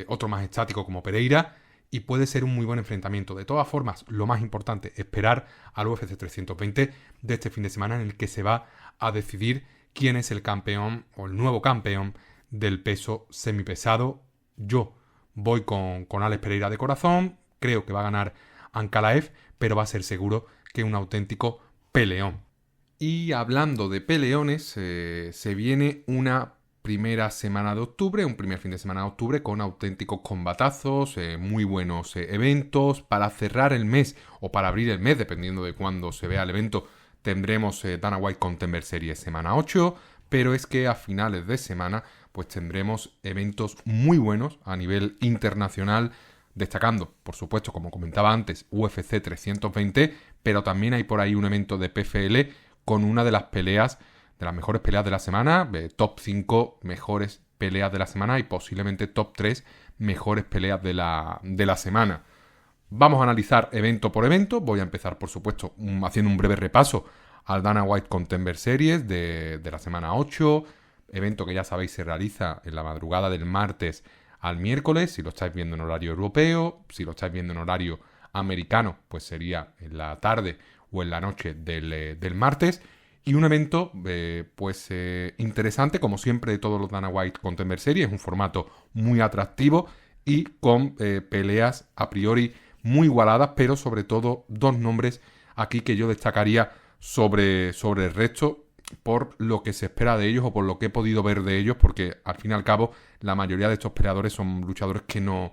otro más estático como Pereira, y puede ser un muy buen enfrentamiento. De todas formas, lo más importante, esperar al UFC 320 de este fin de semana, en el que se va a decidir quién es el campeón o el nuevo campeón del peso semipesado. Yo voy con Alex Pereira de corazón, creo que va a ganar Ankalaev, pero va a ser seguro que un auténtico peleón. Y hablando de peleones, se viene una primera semana de octubre, un primer fin de semana de octubre con auténticos combatazos, muy buenos eventos. Para cerrar el mes o para abrir el mes, dependiendo de cuándo se vea el evento, tendremos Dana White Contender Series semana 8, pero es que a finales de semana pues tendremos eventos muy buenos a nivel internacional, destacando, por supuesto, como comentaba antes, UFC 320, pero también hay por ahí un evento de PFL con una de las mejores peleas de la semana, top 5 mejores peleas de la semana y posiblemente top 3 mejores peleas de la semana. Vamos a analizar evento por evento. Voy a empezar, por supuesto, haciendo un breve repaso al Dana White Contender Series de la semana 8, evento que ya sabéis se realiza en la madrugada del martes al miércoles, si lo estáis viendo en horario europeo. Si lo estáis viendo en horario americano, pues sería en la tarde o en la noche del martes. Y un evento interesante, como siempre, de todos los Dana White Contender Series. Un formato muy atractivo y con peleas a priori muy igualadas, pero sobre todo dos nombres aquí que yo destacaría sobre el resto, por lo que se espera de ellos o por lo que he podido ver de ellos, porque al fin y al cabo la mayoría de estos peleadores son luchadores que no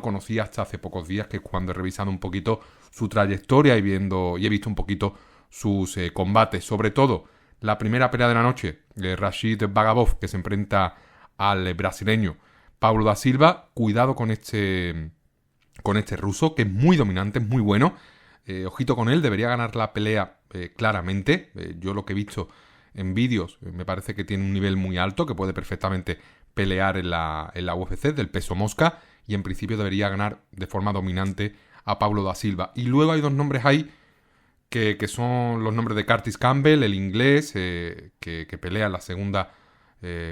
conocía hasta hace pocos días, que es cuando he revisado un poquito su trayectoria y he visto un poquito sus combates. Sobre todo la primera pelea de la noche, Rashid Bagabov, que se enfrenta al brasileño Paulo da Silva. Cuidado con este ruso, que es muy dominante, es muy bueno. Ojito con él, debería ganar la pelea claramente. Yo lo que he visto en vídeos me parece que tiene un nivel muy alto, que puede perfectamente pelear en la UFC del peso mosca, y en principio debería ganar de forma dominante a Paulo da Silva. Y luego hay dos nombres ahí que son los nombres de Curtis Campbell, el inglés, que pelea en la segunda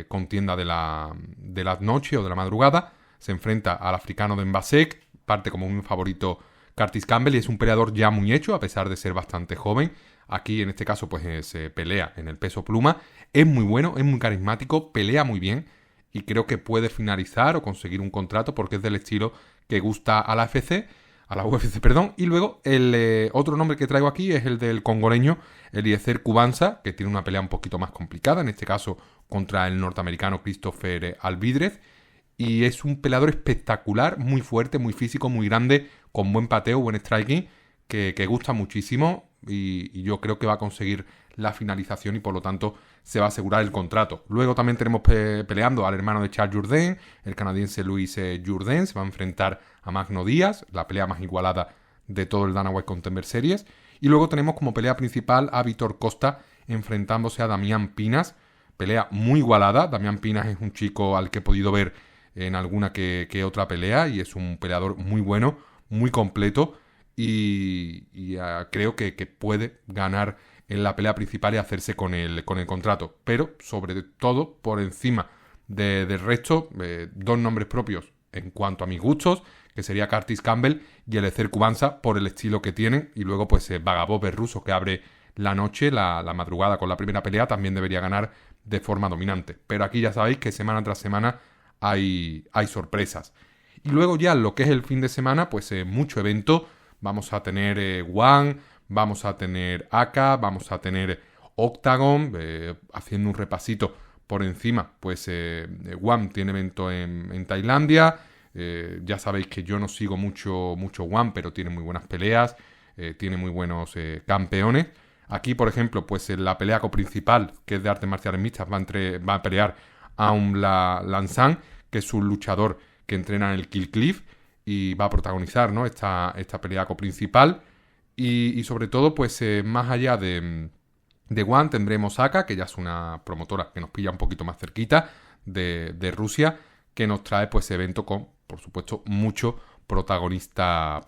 contienda de la noche o de la madrugada. Se enfrenta al africano de Mbasek, parte como un favorito Curtis Campbell, y es un peleador ya muy hecho, a pesar de ser bastante joven. Aquí, en este caso, pues se pelea en el peso pluma. Es muy bueno, es muy carismático, pelea muy bien, y creo que puede finalizar o conseguir un contrato porque es del estilo que gusta a la UFC. a la UFC, perdón. Y luego el otro nombre que traigo aquí es el del congoleño Eliezer Cubanza, que tiene una pelea un poquito más complicada, en este caso contra el norteamericano Christopher Alvidrez. Y es un peleador espectacular, muy fuerte, muy físico, muy grande, con buen pateo, buen striking, que gusta muchísimo y yo creo que va a conseguir la finalización y por lo tanto se va a asegurar el contrato. Luego también tenemos peleando al hermano de Charles Jourdain, el canadiense Louis Jourdain, se va a enfrentar a Magno Díaz, la pelea más igualada de todo el Dana White Contender Series. Y luego tenemos como pelea principal a Vitor Costa enfrentándose a Damián Pinas, pelea muy igualada. Damián Pinas es un chico al que he podido ver en alguna que otra pelea y es un peleador muy bueno, muy completo y creo que puede ganar en la pelea principal y hacerse con el contrato. Pero sobre todo, por encima del resto, dos nombres propios en cuanto a mis gustos, que sería Curtis Campbell y Eliezer Cubanza por el estilo que tienen. Y luego pues Bagabov, el ruso, que abre la noche, la madrugada con la primera pelea, también debería ganar de forma dominante. Pero aquí ya sabéis que semana tras semana hay sorpresas. Y luego ya lo que es el fin de semana, pues mucho evento. Vamos a tener One, vamos a tener AK, vamos a tener Octagon, haciendo un repasito por encima. Pues One tiene evento en Tailandia. Ya sabéis que yo no sigo mucho One, pero tiene muy buenas peleas, tiene muy buenos campeones. Aquí, por ejemplo, pues en la pelea coprincipal, que es de artes marciales mixtas, va a pelear Aung La Lanzang, que es un luchador que entrena en el Kill Cliff y va a protagonizar, ¿no?, esta pelea coprincipal. Y sobre todo, pues más allá de One, tendremos Aka, que ya es una promotora que nos pilla un poquito más cerquita de Rusia, que nos trae pues evento con, por supuesto, mucho protagonista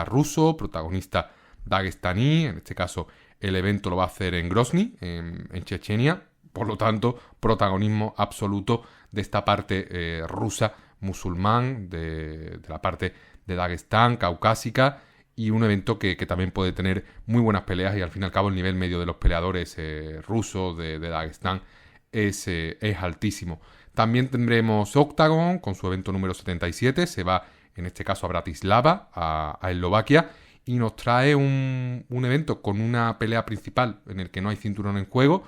ruso, protagonista dagestaní. En este caso, el evento lo va a hacer en Grozny, en Chechenia. Por lo tanto, protagonismo absoluto de esta parte rusa, musulmán, de la parte de Dagestán, caucásica, y un evento que también puede tener muy buenas peleas y al fin y al cabo el nivel medio de los peleadores rusos de Dagestán es altísimo. También tendremos Octagon con su evento número 77, se va en este caso a Bratislava, a Eslovaquia, y nos trae un evento con una pelea principal en el que no hay cinturón en juego,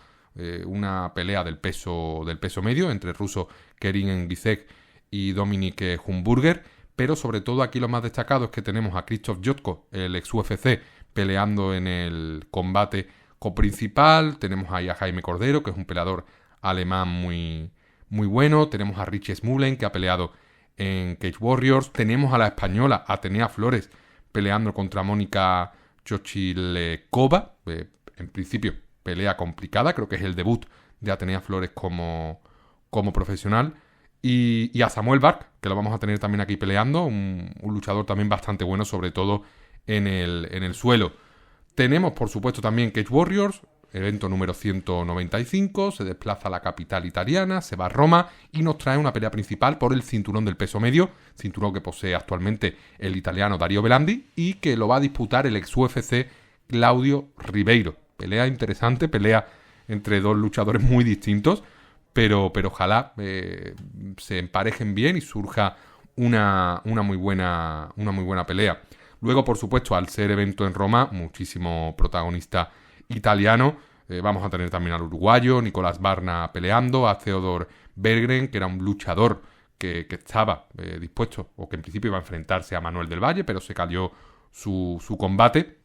una pelea del peso medio entre el ruso Kerim Ngizek y Dominik Humburger, pero sobre todo aquí lo más destacado es que tenemos a Krzysztof Jotko, el ex UFC, peleando en el combate coprincipal. Tenemos ahí a Jaime Cordero, que es un peleador alemán muy, muy bueno. Tenemos a Richie Smolen, que ha peleado en Cage Warriors. Tenemos a la española Atenea Flores peleando contra Mónica Chochilekova. En principio, pelea complicada. Creo que es el debut de Atenea Flores como profesional. Y a Samuel Bark, que lo vamos a tener también aquí peleando, un luchador también bastante bueno, sobre todo en el suelo. Tenemos, por supuesto, también Cage Warriors, evento número 195, se desplaza a la capital italiana, se va a Roma y nos trae una pelea principal por el cinturón del peso medio, cinturón que posee actualmente el italiano Dario Belandi y que lo va a disputar el ex UFC Claudio Ribeiro. Pelea interesante, pelea entre dos luchadores muy distintos, pero ojalá se emparejen bien y surja una muy buena pelea. Luego, por supuesto, al ser evento en Roma, muchísimo protagonista italiano. Vamos a tener también al uruguayo Nicolás Barna peleando, a Theodor Berggren, que era un luchador que estaba dispuesto, o que en principio iba a enfrentarse a Manuel del Valle, pero se cayó su combate.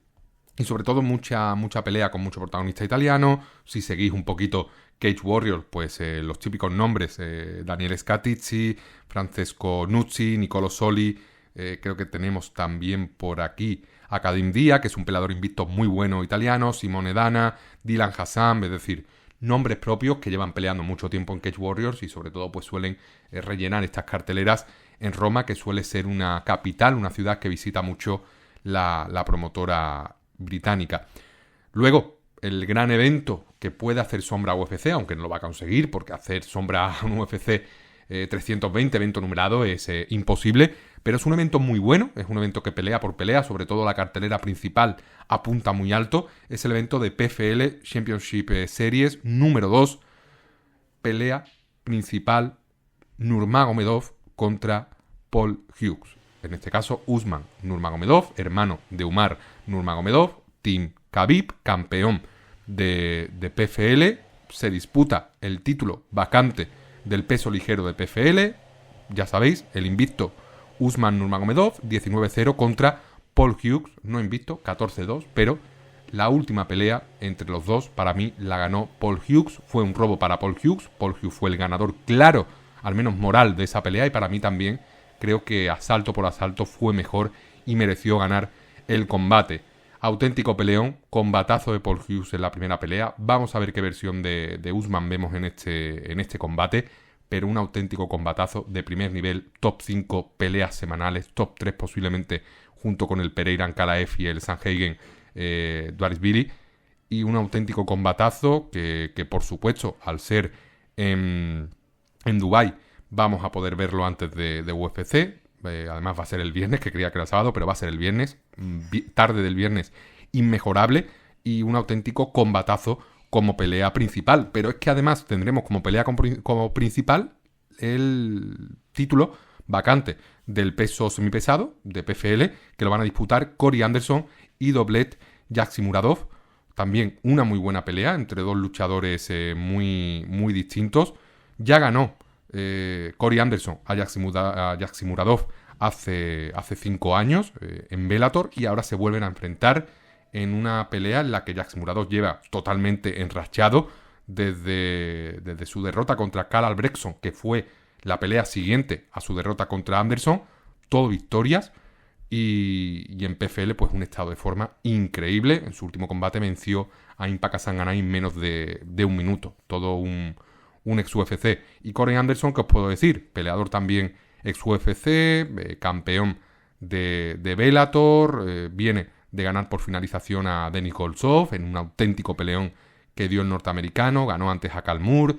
Y sobre todo mucha pelea con mucho protagonista italiano. Si seguís un poquito Cage Warriors, pues los típicos nombres, Daniele Scatizzi, Francesco Nuzzi, Nicolo Soli. Creo que tenemos también por aquí a Kadim Dia, que es un peleador invicto muy bueno italiano, Simone Dana, Dylan Hassan, es decir, nombres propios que llevan peleando mucho tiempo en Cage Warriors y sobre todo pues suelen rellenar estas carteleras en Roma, que suele ser una capital, una ciudad que visita mucho la promotora británica. Luego, el gran evento que puede hacer sombra a UFC, aunque no lo va a conseguir, porque hacer sombra a un UFC 320, evento numerado, es imposible, pero es un evento muy bueno, es un evento que pelea por pelea, sobre todo la cartelera principal apunta muy alto, es el evento de PFL Championship Series número 2, pelea principal Nurmagomedov contra Paul Hughes. en este caso Usman Nurmagomedov, hermano de Umar Nurmagomedov, Team Khabib, campeón de PFL. Se disputa el título vacante del peso ligero de PFL. Ya sabéis, el invicto Usman Nurmagomedov, 19-0 contra Paul Hughes, no invicto, 14-2, pero la última pelea entre los dos, para mí, la ganó Paul Hughes. Fue un robo para Paul Hughes. Paul Hughes fue el ganador claro, al menos moral, de esa pelea, y para mí también creo que asalto por asalto fue mejor y mereció ganar el combate. Auténtico peleón, combatazo de Paul Hughes en la primera pelea. Vamos a ver qué versión de Usman vemos en este combate, pero un auténtico combatazo de primer nivel, top 5 peleas semanales, top 3 posiblemente, junto con el Pereira Ankalaev y el Sandhagen Dvalishvili, y un auténtico combatazo que por supuesto, al ser en Dubái, vamos a poder verlo antes de UFC. Además va a ser el viernes, que creía que era sábado, pero va a ser el viernes, tarde del viernes, inmejorable, y un auténtico combatazo como pelea principal. Pero es que además tendremos como pelea como principal el título vacante del peso semipesado de PFL, que lo van a disputar Corey Anderson y Doblet Yaksimuradov. También una muy buena pelea entre dos luchadores muy, muy distintos. Ya ganó Corey Anderson a Yaksimuradov hace 5 años en Bellator, y ahora se vuelven a enfrentar en una pelea en la que Yaksimuradov lleva totalmente enrachado desde su derrota contra Karl Albrechtson, que fue la pelea siguiente a su derrota contra Anderson. Todo victorias, y en PFL pues un estado de forma increíble. En su último combate venció a Impa Kasanganay en menos de un minuto. Todo un ex-UFC. Y Corey Anderson, ¿qué os puedo decir? Peleador también ex-UFC, campeón de Bellator, viene de ganar por finalización a Denis Goltsov en un auténtico peleón que dio el norteamericano. Ganó antes a Kalmur.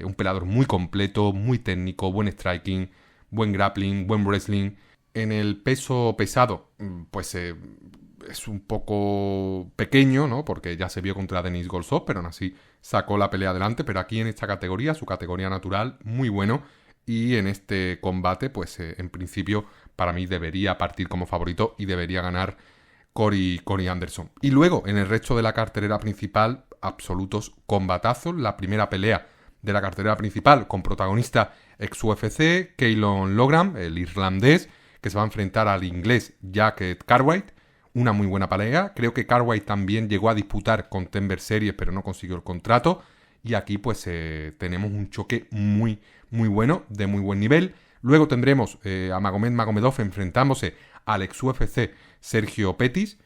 Un peleador muy completo, muy técnico, buen striking, buen grappling, buen wrestling. En el peso pesado, pues es un poco pequeño, ¿no? Porque ya se vio contra Denis Goltsov, pero aún así sacó la pelea adelante. Pero aquí en esta categoría, su categoría natural, muy bueno. Y en este combate, pues en principio, para mí debería partir como favorito y debería ganar Corey Anderson. Y luego, en el resto de la cartelera principal, absolutos combatazos. La primera pelea de la cartelera principal con protagonista ex-UFC, Keylon Logram, el irlandés, que se va a enfrentar al inglés Jack Cartwright. Una muy buena pelea. Creo que Cartwright también llegó a disputar Contender Series, pero no consiguió el contrato. Y aquí pues tenemos un choque muy, muy bueno, de muy buen nivel. Luego tendremos a Magomed Magomedov enfrentándose al ex-UFC Sergio Pettis.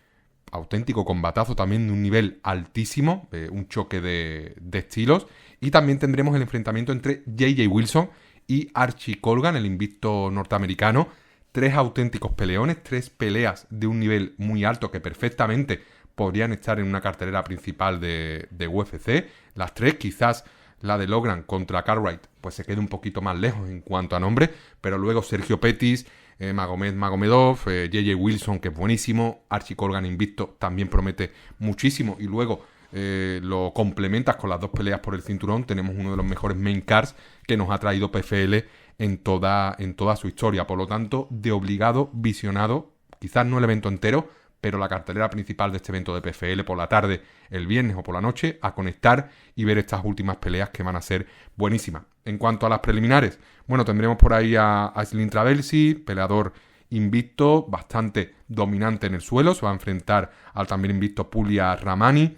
Auténtico combatazo también de un nivel altísimo, un choque de estilos. Y también tendremos el enfrentamiento entre J.J. Wilson y Archie Colgan, el invicto norteamericano. 3 auténticos peleones, 3 peleas de un nivel muy alto que perfectamente podrían estar en una cartelera principal de UFC. Las 3, quizás la de Logram contra Cartwright pues se quede un poquito más lejos en cuanto a nombre, pero luego Sergio Pettis, Magomed Magomedov, J.J. Wilson, que es buenísimo, Archie Colgan invicto, también promete muchísimo, y luego lo complementas con las 2 peleas por el cinturón. Tenemos uno de los mejores main cards que nos ha traído PFL en toda su historia. Por lo tanto, de obligado visionado, quizás no el evento entero, pero la cartelera principal de este evento de PFL por la tarde, el viernes o por la noche, a conectar y ver estas últimas peleas que van a ser buenísimas. En cuanto a las preliminares, bueno, tendremos por ahí a Aisling Travelsi, peleador invicto, bastante dominante en el suelo. Se va a enfrentar al también invicto Pulia Ramani.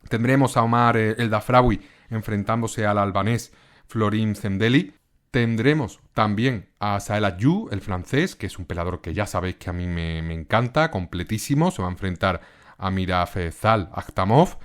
Tendremos a Omar El Dafraoui enfrentándose al albanés Florin Zemdeli. Tendremos también a Sael Adjou, el francés, que es un peleador que ya sabéis que a mí me encanta, completísimo. Se va a enfrentar a Mirafezal Akhtamov,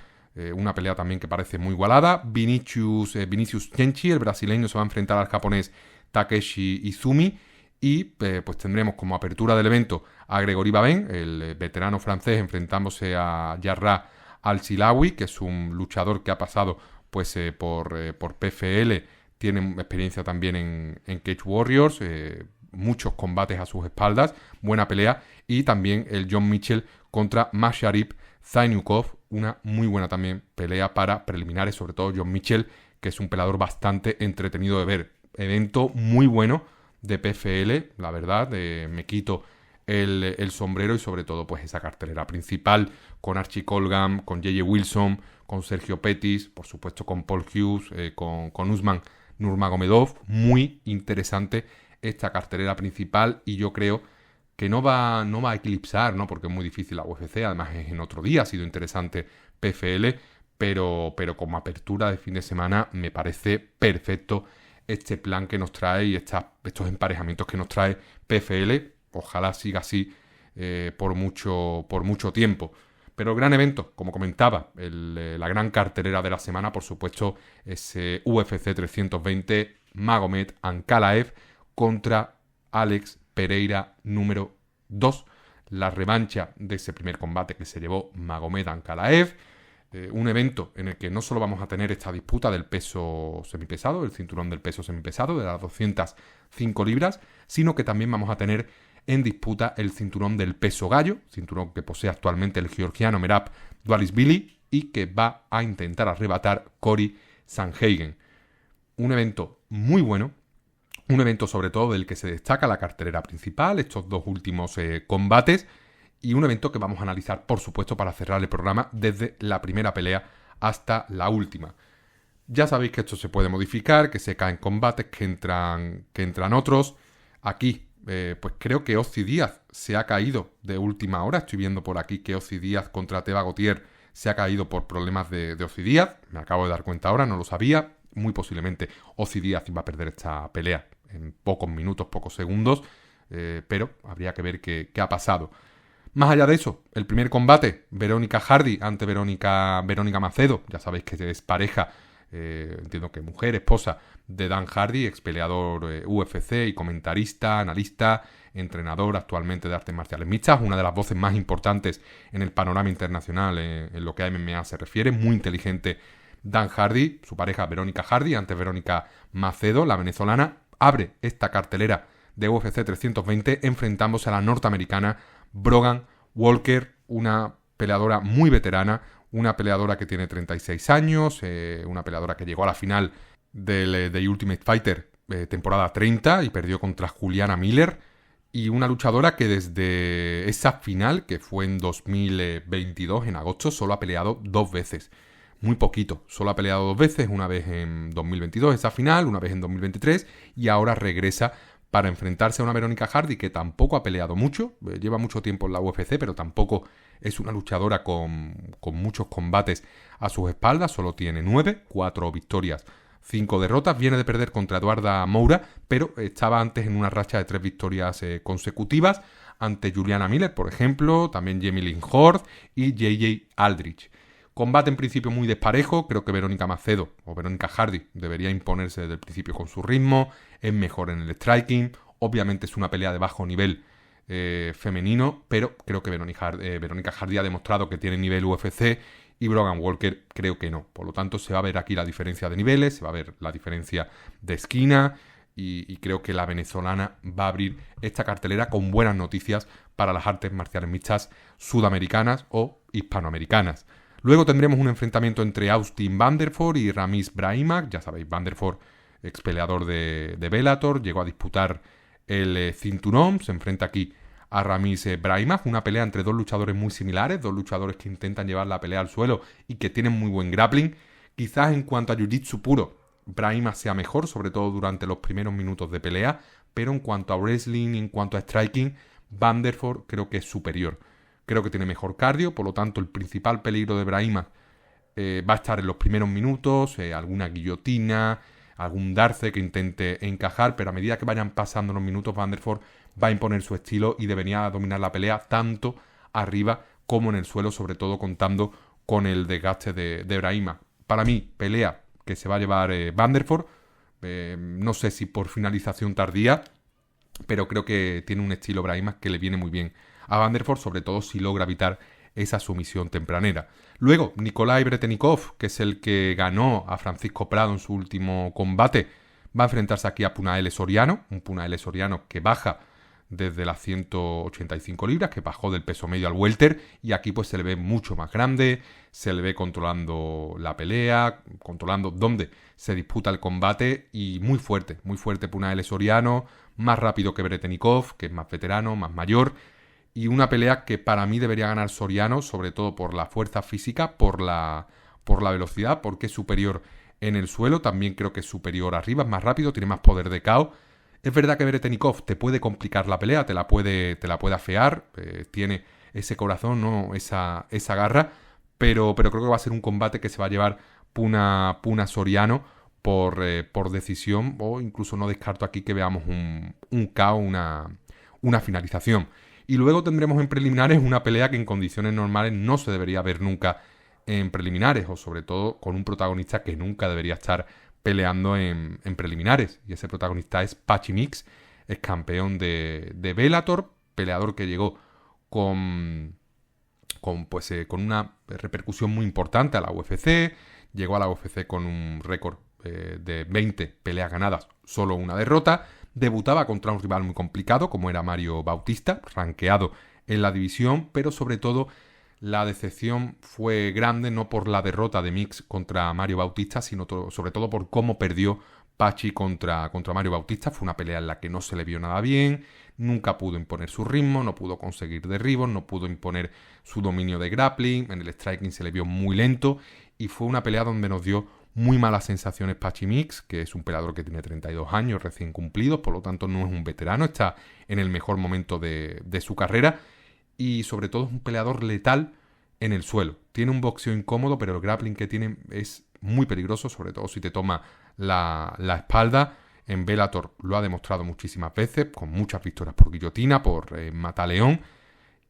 una pelea también que parece muy igualada. Vinicius Chenchi, el brasileño, se va a enfrentar al japonés Takeshi Izumi. Y pues tendremos como apertura del evento a Gregory Baben, el veterano francés, enfrentándose a Yarra Al-Silawi, que es un luchador que ha pasado pues por PFL. Tiene experiencia también en Cage Warriors, muchos combates a sus espaldas, buena pelea. Y también el John Mitchell contra Masharip Zainyukov, una muy buena también pelea para preliminares, sobre todo John Mitchell, que es un peleador bastante entretenido de ver. Evento muy bueno de PFL, la verdad, me quito el sombrero y sobre todo pues esa cartelera principal con Archie Colgan, con J.J. Wilson, con Sergio Pettis, por supuesto con Paul Hughes, con Usman Nurmagomedov. Muy interesante esta cartelera principal y yo creo que no va a eclipsar, ¿no? Porque es muy difícil la UFC, además es en otro día, ha sido interesante PFL, pero como apertura de fin de semana me parece perfecto este plan que nos trae y estos emparejamientos que nos trae PFL. Ojalá siga así por mucho tiempo. Pero el gran evento, como comentaba, la gran cartelera de la semana, por supuesto, es UFC 320, Magomed Ankalaev contra Alex Pereira número 2. La revancha de ese primer combate que se llevó Magomed Ankalaev. Un evento en el que no solo vamos a tener esta disputa del peso semipesado, el cinturón del peso semipesado, de las 205 libras, sino que también vamos a tener en disputa el cinturón del peso gallo, cinturón que posee actualmente el georgiano Merab Dvalishvili y que va a intentar arrebatar Cory Sandhagen. Un evento muy bueno, un evento sobre todo del que se destaca la cartelera principal, estos dos últimos combates, y un evento que vamos a analizar, por supuesto, para cerrar el programa desde la primera pelea hasta la última. Ya sabéis que esto se puede modificar, que se caen combates, que entran otros. Aquí, pues creo que Ozzy Díaz se ha caído de última hora. Estoy viendo por aquí que Ozzy Díaz contra Teba Gautier se ha caído por problemas de Ozzy Díaz. Me acabo de dar cuenta ahora, no lo sabía. Muy posiblemente Ozzy Díaz iba a perder esta pelea en pocos minutos, pocos segundos. Pero habría que ver qué ha pasado. Más allá de eso, el primer combate, Verónica Hardy ante Verónica Macedo. Ya sabéis que es pareja, entiendo que mujer, esposa de Dan Hardy, ex peleador UFC y comentarista, analista, entrenador actualmente de artes marciales mixtas, una de las voces más importantes en el panorama internacional en lo que a MMA se refiere. Muy inteligente Dan Hardy, su pareja Verónica Hardy, ante Verónica Macedo, la venezolana, abre esta cartelera de UFC 320 enfrentándose a la norteamericana Brogan Walker, una peleadora muy veterana, una peleadora que tiene 36 años, una peleadora que llegó a la final de Ultimate Fighter temporada 30 y perdió contra Juliana Miller, y una luchadora que desde esa final, que fue en 2022, en agosto, solo ha peleado 2 veces. Muy poquito, solo ha peleado 2 veces, una vez en 2022 esa final, una vez en 2023, y ahora regresa para enfrentarse a una Verónica Hardy que tampoco ha peleado mucho, lleva mucho tiempo en la UFC, pero tampoco es una luchadora con muchos combates a sus espaldas, solo tiene 9, 4 victorias, 5 derrotas, viene de perder contra Eduarda Moura, pero estaba antes en una racha de 3 victorias consecutivas, ante Juliana Miller, por ejemplo, también Jamie Lynn Horde y JJ Aldrich. Combate en principio muy desparejo, creo que Verónica Macedo o Verónica Hardy debería imponerse desde el principio con su ritmo, es mejor en el striking, obviamente es una pelea de bajo nivel femenino, pero creo que Verónica Hardy ha demostrado que tiene nivel UFC y Brogan Walker creo que no. Por lo tanto se va a ver aquí la diferencia de niveles, se va a ver la diferencia de esquina y creo que la venezolana va a abrir esta cartelera con buenas noticias para las artes marciales mixtas sudamericanas o hispanoamericanas. Luego tendremos un enfrentamiento entre Austin Vanderford y Ramiz Brahimaj. Ya sabéis, Vanderford, ex peleador de Bellator, llegó a disputar el cinturón. Se enfrenta aquí a Ramiz Brahimaj. Una pelea entre dos luchadores muy similares, dos luchadores que intentan llevar la pelea al suelo y que tienen muy buen grappling. Quizás en cuanto a jiu-jitsu puro, Brahimaj sea mejor, sobre todo durante los primeros minutos de pelea, pero en cuanto a wrestling, en cuanto a striking, Vanderford creo que es superior. Creo que tiene mejor cardio, por lo tanto el principal peligro de Brahimaj va a estar en los primeros minutos, alguna guillotina, algún darce que intente encajar, pero a medida que vayan pasando los minutos Vanderford va a imponer su estilo y debería dominar la pelea tanto arriba como en el suelo, sobre todo contando con el desgaste de Brahimaj. Para mí, pelea que se va a llevar Vanderford, no sé si por finalización tardía, pero creo que tiene un estilo Brahimaj que le viene muy bien a Vanderford, sobre todo si logra evitar esa sumisión tempranera. Luego, Nikolai Bretenikov, que es el que ganó a Francisco Prado en su último combate, va a enfrentarse aquí a Punaele Soriano, un Punaele Soriano que baja desde las 185 libras, que bajó del peso medio al welter, y aquí pues se le ve mucho más grande, se le ve controlando la pelea, controlando dónde se disputa el combate, y muy fuerte Punael Soriano, más rápido que Vretenikov, que es más veterano, más mayor, y una pelea que para mí debería ganar Soriano, sobre todo por la fuerza física, por la velocidad, porque es superior en el suelo, también creo que es superior arriba, es más rápido, tiene más poder de KO. Es verdad que Vretenikov te puede complicar la pelea, te la puede afear, tiene ese corazón, ¿no? esa garra, pero creo que va a ser un combate que se va a llevar Puna Soriano por decisión, o incluso no descarto aquí que veamos un KO, una finalización. Y luego tendremos en preliminares una pelea que en condiciones normales no se debería ver nunca en preliminares, o sobre todo con un protagonista que nunca debería estar peleando en preliminares, y ese protagonista es Patchy Mix, es campeón de Bellator, peleador que llegó con una repercusión muy importante a la UFC, llegó a la UFC con un récord de 20 peleas ganadas, solo una derrota, debutaba contra un rival muy complicado como era Mario Bautista, rankeado en la división, pero sobre todo la decepción fue grande, no por la derrota de Mix contra Mario Bautista, sino sobre todo por cómo perdió Patchy contra Mario Bautista. Fue una pelea en la que no se le vio nada bien, nunca pudo imponer su ritmo, no pudo conseguir derribos, no pudo imponer su dominio de grappling, en el striking se le vio muy lento, y fue una pelea donde nos dio muy malas sensaciones Patchy Mix, que es un peleador que tiene 32 años recién cumplidos, por lo tanto no es un veterano, está en el mejor momento de su carrera, y sobre todo es un peleador letal en el suelo. Tiene un boxeo incómodo, pero el grappling que tiene es muy peligroso, sobre todo si te toma la espalda. En Bellator lo ha demostrado muchísimas veces, con muchas victorias por guillotina, por mataleón,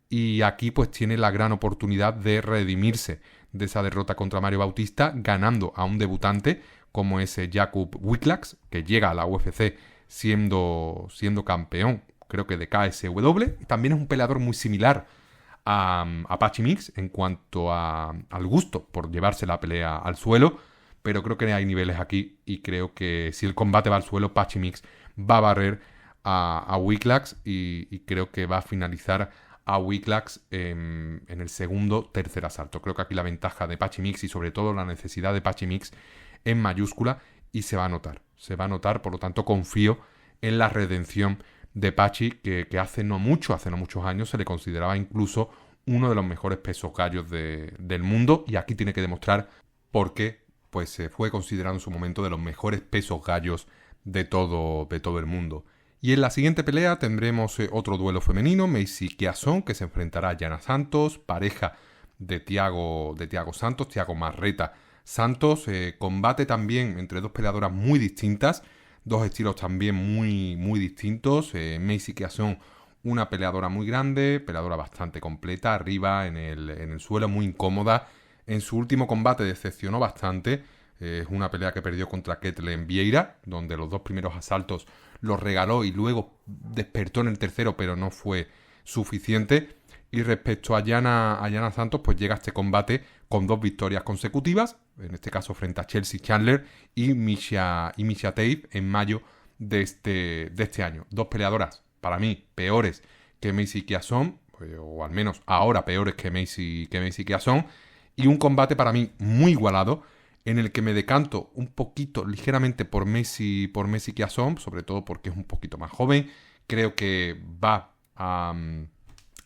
y aquí pues tiene la gran oportunidad de redimirse de esa derrota contra Mario Bautista, ganando a un debutante como ese Jakub Wiklax, que llega a la UFC siendo campeón, creo que de KSW. También es un peleador muy similar a Patchy Mix en cuanto al gusto por llevarse la pelea al suelo, pero creo que hay niveles aquí, y creo que si el combate va al suelo, Patchy Mix va a barrer a Wiklax, y creo que va a finalizar a Wiklax en el tercer asalto. Creo que aquí la ventaja de Patchy Mix, y sobre todo la necesidad de Patchy Mix, es mayúscula, y se va a notar, por lo tanto confío en la redención de Patchy, que hace no muchos años se le consideraba incluso uno de los mejores pesos gallos del mundo, y aquí tiene que demostrar por qué pues se fue considerado en su momento de los mejores pesos gallos de todo el mundo. Y en la siguiente pelea tendremos otro duelo femenino, Macy Chiasson, que se enfrentará a Yana Santos, pareja de Thiago Santos, Thiago Marreta Santos, combate también entre dos peleadoras muy distintas, dos estilos también muy, muy distintos. Macy Chiasson, una peleadora muy grande, peleadora bastante completa, arriba en el suelo, muy incómoda. En su último combate decepcionó bastante. Es una pelea que perdió contra Ketlen Vieira, donde los dos primeros asaltos los regaló y luego despertó en el tercero, pero no fue suficiente. Y respecto a Yana Santos, pues llega a este combate con 2 victorias consecutivas, en este caso frente a Chelsea Chandler y Misha Tate en mayo de este año. 2 peleadoras, para mí, peores que Macy Chiasson, o al menos ahora peores que Macy Chiasson, y un combate para mí muy igualado, en el que me decanto un poquito, ligeramente por Macy Chiasson, sobre todo porque es un poquito más joven. Creo que va a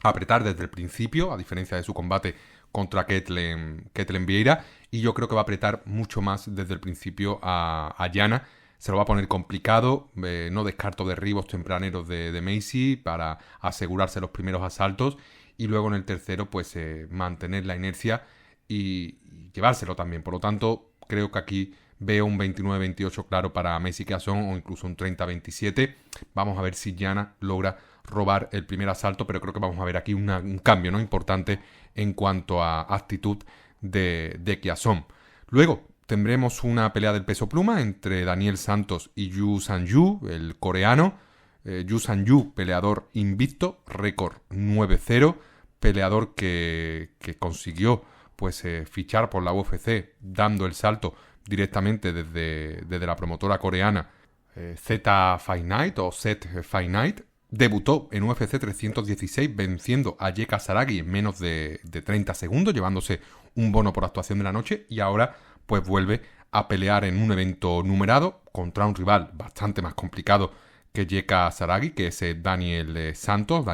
apretar desde el principio, a diferencia de su combate contra Ketlen Vieira, y yo creo que va a apretar mucho más desde el principio a Yana. Se lo va a poner complicado, no descarto derribos tempraneros de Macy para asegurarse los primeros asaltos, y luego en el tercero pues mantener la inercia y llevárselo también. Por lo tanto, creo que aquí veo un 29-28 claro para Macy Chiasson, o incluso un 30-27. Vamos a ver si Yana logra robar el primer asalto, pero creo que vamos a ver aquí un cambio, ¿no?, importante en cuanto a actitud de Chiasson. Luego tendremos una pelea del peso pluma entre Daniel Santos y Yu Sang-yu, el coreano. Yu Sang-yu, peleador invicto, récord 9-0, peleador que consiguió pues fichar por la UFC, dando el salto directamente desde la promotora coreana Z Fight Night o Set Fight Night, debutó en UFC 316 venciendo a Jeka Saragi en menos de 30 segundos, llevándose un bono por actuación de la noche, y ahora pues vuelve a pelear en un evento numerado contra un rival bastante más complicado que Jeka Saragi, que es Daniel Santos,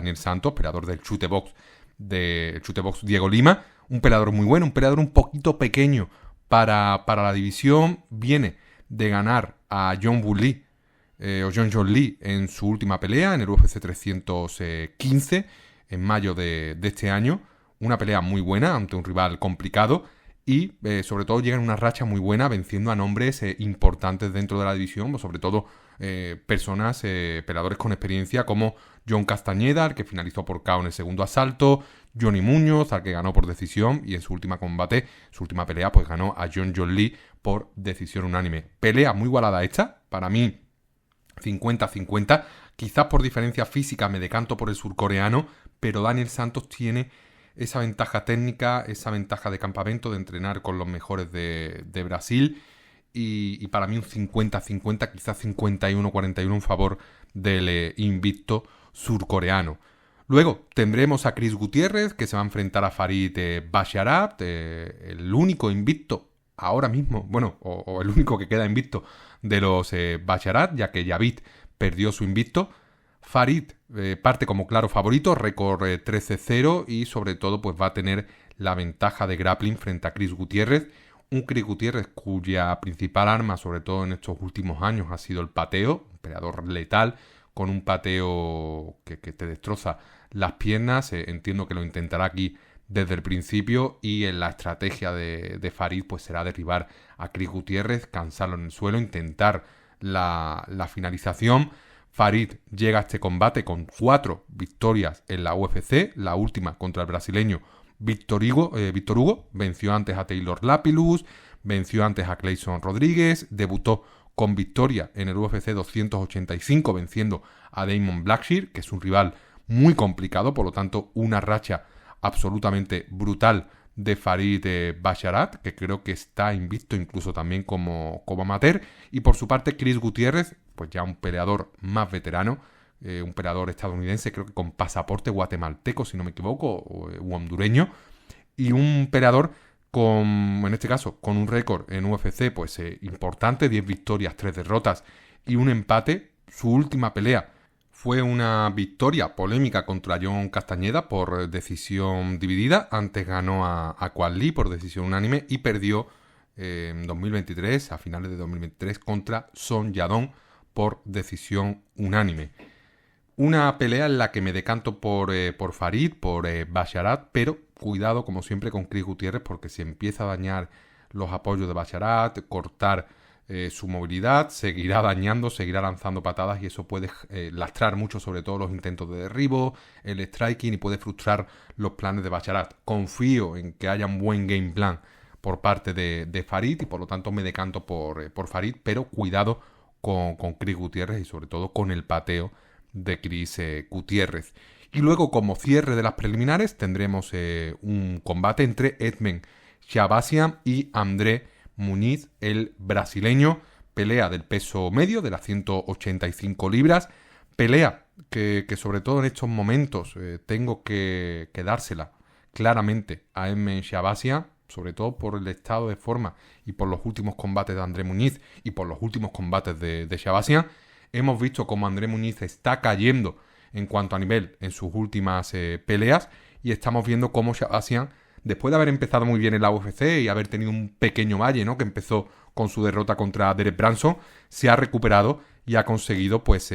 peleador del chutebox Diego Lima, un peleador muy bueno, un peleador un poquito pequeño para la división. Viene de ganar a John Lee en su última pelea en el UFC 315 en mayo de este año, una pelea muy buena ante un rival complicado, y sobre todo llega en una racha muy buena venciendo a nombres importantes dentro de la división, sobre todo peleadores con experiencia como John Castañeda, al que finalizó por KO en el segundo asalto, Johnny Muñoz, al que ganó por decisión, y en su última pelea, pues ganó a John Lee por decisión unánime. Pelea muy igualada esta, para mí 50-50, quizás por diferencia física me decanto por el surcoreano, pero Daniel Santos tiene esa ventaja técnica, esa ventaja de campamento, de entrenar con los mejores de Brasil, y para mí un 50-50, quizás 51-41 en favor del invicto surcoreano. Luego tendremos a Chris Gutiérrez, que se va a enfrentar a Farid Basharat, el único invicto ahora mismo, bueno, o el único que queda invicto de los Basharat, ya que Javid perdió su invicto. Farid parte como claro favorito, récord 13-0, y sobre todo pues va a tener la ventaja de grappling frente a Chris Gutiérrez. Un Chris Gutiérrez cuya principal arma, sobre todo en estos últimos años, ha sido el pateo, un peleador letal, con un pateo que te destroza las piernas. Entiendo que lo intentará aquí desde el principio, y en la estrategia de Farid pues será derribar a Chris Gutiérrez, cansarlo en el suelo, intentar la finalización. Farid llega a este combate con 4 victorias en la UFC, la última contra el brasileño Víctor Hugo, venció antes a Taylor Lapillus, venció antes a Clayson Rodríguez, debutó con victoria en el UFC 285 venciendo a Damon Blackshear, que es un rival muy complicado, por lo tanto una racha absolutamente brutal de Farid Basharat, que creo que está invicto incluso también como amateur. Y por su parte Chris Gutiérrez, pues ya un peleador más veterano, un peleador estadounidense, creo que con pasaporte guatemalteco si no me equivoco, o hondureño, y un peleador en este caso con un récord en UFC pues importante, 10 victorias, 3 derrotas y un empate. Su última pelea fue una victoria polémica contra John Castañeda por decisión dividida. Antes ganó a Quan Lee por decisión unánime, y perdió en 2023, a finales de 2023, contra Son Yadong por decisión unánime. Una pelea en la que me decanto por Farid, por Basharat, pero cuidado como siempre con Chris Gutiérrez, porque si empieza a dañar los apoyos de Basharat, cortar su movilidad, seguirá dañando, seguirá lanzando patadas, y eso puede lastrar mucho, sobre todo los intentos de derribo, el striking, y puede frustrar los planes de Basharat. Confío en que haya un buen game plan por parte de Farid, y por lo tanto me decanto por Farid, pero cuidado con Chris Gutiérrez, y sobre todo con el pateo de Chris Gutiérrez. Y luego, como cierre de las preliminares, tendremos un combate entre Edmen Shahbazyan y André Muniz, el brasileño. Pelea del peso medio, de las 185 libras. Pelea que sobre todo en estos momentos tengo que dársela claramente a Edmen Shahbazyan, sobre todo por el estado de forma y por los últimos combates de André Muniz y por los últimos combates de Shahbazyan. Hemos visto cómo André Muniz está cayendo en cuanto a nivel en sus últimas peleas, y estamos viendo cómo Shahbazyan, después de haber empezado muy bien en la UFC y haber tenido un pequeño valle, ¿no?, que empezó con su derrota contra Derek Brunson, se ha recuperado y ha conseguido pues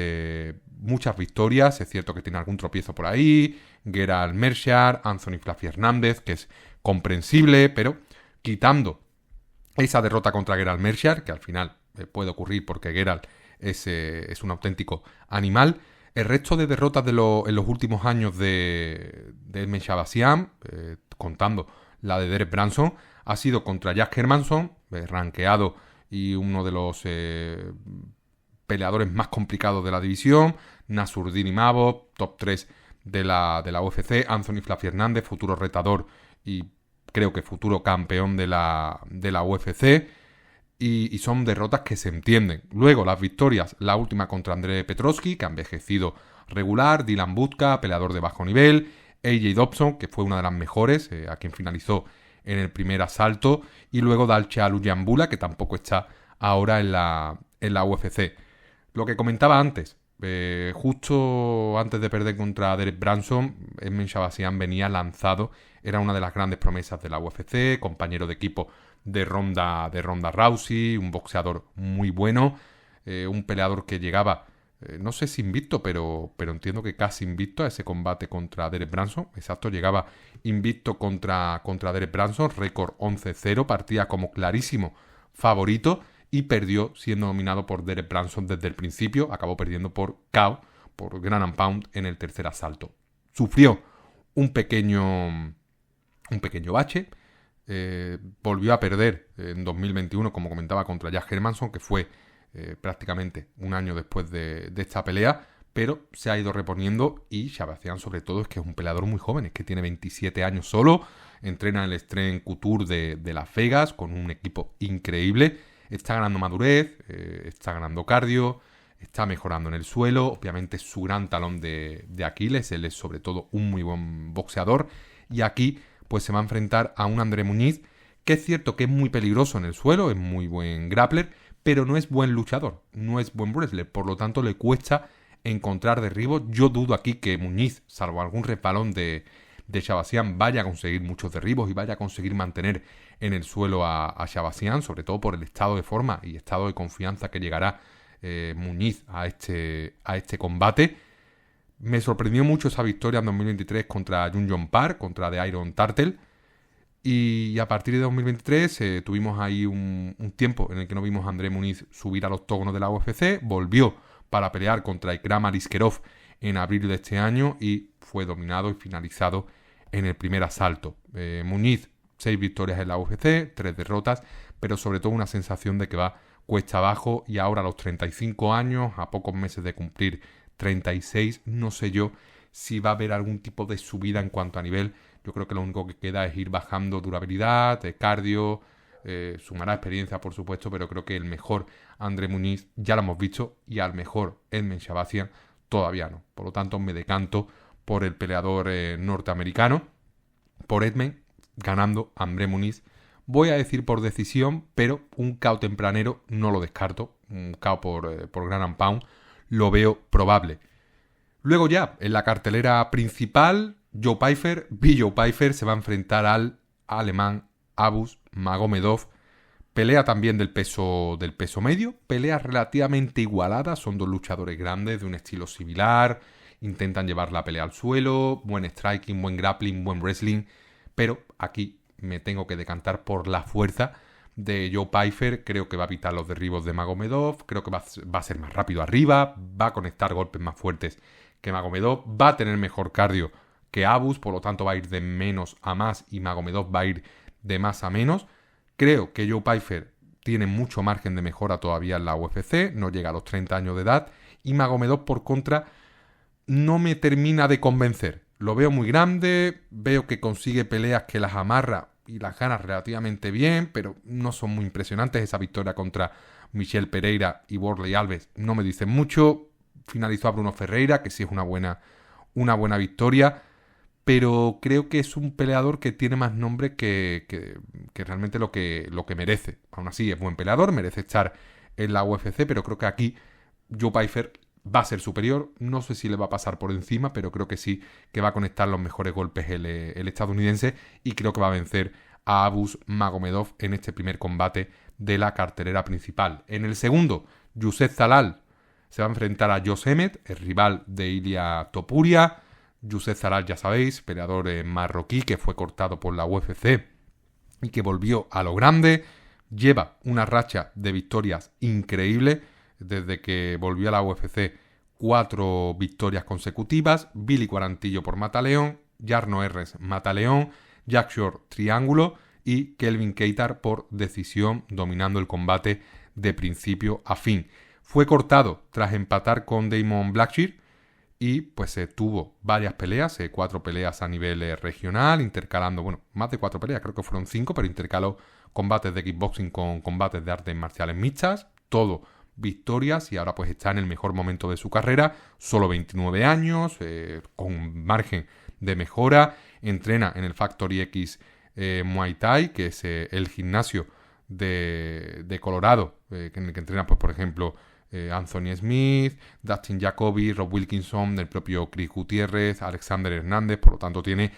muchas victorias. Es cierto que tiene algún tropiezo por ahí, Gerald Meerschaert, Anthony Fluffy Hernández, que es comprensible, pero quitando esa derrota contra Gerald Meerschaert, que al final puede ocurrir porque Gerald es un auténtico animal, el resto de derrotas en los últimos años de Edmen Shahbazyan, contando la de Derek Brunson, ha sido contra Jack Hermansson, rankeado y uno de los peleadores más complicados de la división, Nassourdine Imavov, top 3 de la UFC, Anthony Fluffy Hernández, futuro retador y creo que futuro campeón de la UFC, y son derrotas que se entienden. Luego las victorias, la última contra Andrei Petroski, que ha envejecido regular, Dylan Budka, peleador de bajo nivel, AJ Dobson, que fue una de las mejores, a quien finalizó en el primer asalto, y luego Dalcha Lujambula, que tampoco está ahora en la UFC. Lo que comentaba antes, justo antes de perder contra Derek Brunson, Edmen Shahbazyan venía lanzado, era una de las grandes promesas de la UFC, compañero de equipo de Ronda Rousey, un boxeador muy bueno, un peleador que llegaba, no sé si invicto, pero entiendo que casi invicto a ese combate contra Derek Brunson. Exacto, llegaba invicto contra Derek Brunson, récord 11-0, partía como clarísimo favorito y perdió siendo dominado por Derek Brunson desde el principio. Acabó perdiendo por KO, por Ground and Pound en el tercer asalto. Sufrió un pequeño bache. Volvió a perder en 2021, como comentaba, contra Jack Hermansson, que fue prácticamente un año después de esta pelea, pero se ha ido reponiendo. Y Shahbazyan, sobre todo, es que es un peleador muy joven, es que tiene 27 años solo, entrena en el Strength Couture de Las Vegas con un equipo increíble, está ganando madurez, está ganando cardio, está mejorando en el suelo. Obviamente es su gran talón de Aquiles, él es sobre todo un muy buen boxeador, y aquí pues se va a enfrentar a un André Muniz, que es cierto que es muy peligroso en el suelo, es muy buen grappler, pero no es buen luchador, no es buen wrestler, por lo tanto le cuesta encontrar derribos. Yo dudo aquí que Muniz, salvo algún resbalón de Shahbazyan, vaya a conseguir muchos derribos y vaya a conseguir mantener en el suelo a Shahbazyan, sobre todo por el estado de forma y estado de confianza que llegará Muniz a este combate. Me sorprendió mucho esa victoria en 2023 contra Jun Yong Park, contra The Iron Turtle. Y a partir de 2023 tuvimos ahí un tiempo en el que no vimos a André Muniz subir al octógono de la UFC. Volvió para pelear contra Ikram Aliskerov en abril de este año y fue dominado y finalizado en el primer asalto. Muniz, 6 victorias en la UFC, 3 derrotas, pero sobre todo una sensación de que va cuesta abajo, y ahora a los 35 años, a pocos meses de cumplir 36, no sé yo si va a haber algún tipo de subida en cuanto a nivel. Yo creo que lo único que queda es ir bajando durabilidad, cardio, sumará experiencia por supuesto, pero creo que el mejor André Muniz ya lo hemos visto, y al mejor Edmen Shahbazyan todavía no. Por lo tanto me decanto por el peleador norteamericano, por Edmen, ganando André Muniz. Voy a decir por decisión, pero un KO tempranero no lo descarto. Un KO por Ground and Pound lo veo probable. Luego ya, en la cartelera principal, Joe Pyfer se va a enfrentar al alemán Abus Magomedov. Pelea también del peso medio, pelea relativamente igualada, son dos luchadores grandes de un estilo similar, intentan llevar la pelea al suelo, buen striking, buen grappling, buen wrestling, pero aquí me tengo que decantar por la fuerza de Joe Pyfer. Creo que va a evitar los derribos de Magomedov, creo que va a ser más rápido arriba, va a conectar golpes más fuertes que Magomedov, va a tener mejor cardio que Abus, por lo tanto va a ir de menos a más y Magomedov va a ir de más a menos. Creo que Joe Pyfer tiene mucho margen de mejora todavía en la UFC, no llega a los 30 años de edad, y Magomedov por contra no me termina de convencer. Lo veo muy grande, veo que consigue peleas que las amarra y las gana relativamente bien, pero no son muy impresionantes. Esa victoria contra Michel Pereira y Warley Alves no me dicen mucho. Finalizó a Bruno Ferreira, que sí es una buena victoria, pero creo que es un peleador que tiene más nombre que realmente lo que merece. Aún así es buen peleador, merece estar en la UFC, pero creo que aquí Joe Pyfer va a ser superior. No sé si le va a pasar por encima, pero creo que sí que va a conectar los mejores golpes el estadounidense, y creo que va a vencer a Abus Magomedov en este primer combate de la cartelera principal. En el segundo, Youssef Zalal se va a enfrentar a Josh Emmett, el rival de Ilia Topuria. Youssef Zalal, ya sabéis, peleador marroquí que fue cortado por la UFC y que volvió a lo grande. Lleva una racha de victorias increíble. Desde que volvió a la UFC, 4 victorias consecutivas. Billy Quarantillo por Mataleón, Jarno Herres Mataleón, Jack Shore triángulo y Kelvin Keitar por decisión, dominando el combate de principio a fin. Fue cortado tras empatar con Damon Blackshear y pues tuvo varias peleas, 4 peleas a nivel regional, intercalando, más de 4 peleas, creo que fueron 5, pero intercaló combates de kickboxing con combates de artes marciales mixtas, todo victorias y ahora pues está en el mejor momento de su carrera, solo 29 años, con margen de mejora, entrena en el Factory X Muay Thai, que es el gimnasio de Colorado, en el que entrena pues por ejemplo Anthony Smith, Dustin Jacoby, Rob Wilkinson, el propio Chris Gutiérrez, Alexander Hernández, por lo tanto tiene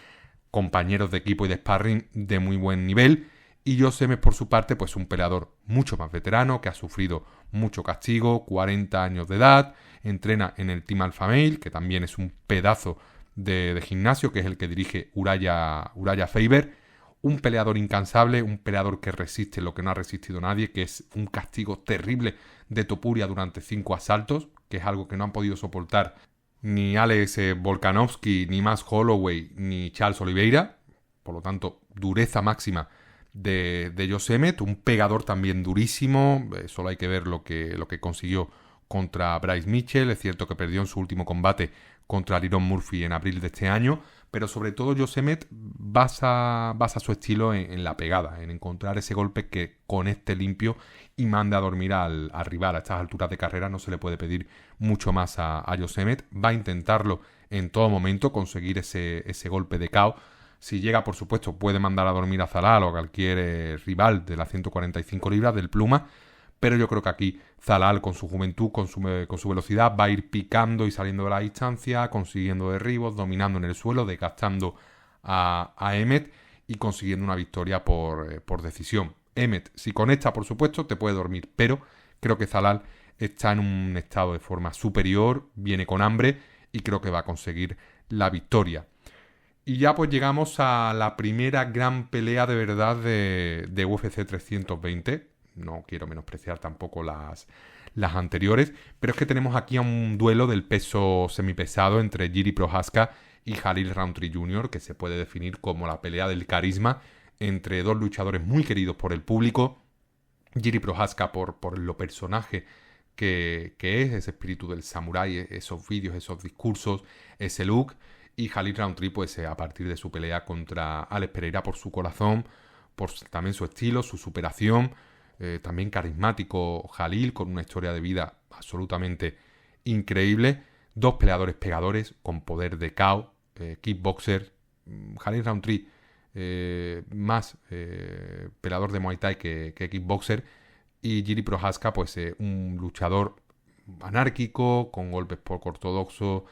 compañeros de equipo y de sparring de muy buen nivel. Y Josh Emmett, por su parte, pues un peleador mucho más veterano, que ha sufrido mucho castigo, 40 años de edad, entrena en el Team Alpha Male, que también es un pedazo de gimnasio, que es el que dirige Uriah Faber. Un peleador incansable, un peleador que resiste lo que no ha resistido nadie, que es un castigo terrible de Topuria durante 5 asaltos, que es algo que no han podido soportar ni Alex Volkanovski, ni Max Holloway, ni Charles Oliveira. Por lo tanto, dureza máxima de Josh Emmett, un pegador también durísimo. Solo hay que ver lo que consiguió contra Bryce Mitchell. Es cierto que perdió en su último combate contra Liron Murphy en abril de este año, pero sobre todo Josh Emmett basa su estilo en la pegada, en encontrar ese golpe que conecte limpio y mande a dormir al rival. A estas alturas de carrera no se le puede pedir mucho más a Josh Emmett. Va a intentarlo en todo momento, conseguir ese golpe de KO. Si llega, por supuesto, puede mandar a dormir a Zalal o a cualquier rival de las 145 libras del Pluma, pero yo creo que aquí Zalal, con su juventud, con su velocidad, va a ir picando y saliendo de la distancia, consiguiendo derribos, dominando en el suelo, desgastando a Emmett y consiguiendo una victoria por decisión. Emmett, si conecta, por supuesto, te puede dormir, pero creo que Zalal está en un estado de forma superior, viene con hambre y creo que va a conseguir la victoria. Y ya pues llegamos a la primera gran pelea de verdad de UFC 320. No quiero menospreciar tampoco las anteriores, pero es que tenemos aquí a un duelo del peso semipesado entre Jiri Prochazka y Khalil Rountree Jr., que se puede definir como la pelea del carisma entre dos luchadores muy queridos por el público. Jiri Prochazka por lo personaje que es, ese espíritu del samurái, esos vídeos, esos discursos, ese look. Y Khalil Rountree, pues a partir de su pelea contra Alex Pereira, por su corazón, por también su estilo, su superación, también carismático Khalil, con una historia de vida absolutamente increíble. Dos peleadores pegadores con poder de KO, kickboxer. Khalil Rountree más peleador de Muay Thai que kickboxer. Y Jiri Prochazka, pues un luchador anárquico, con golpes poco ortodoxos,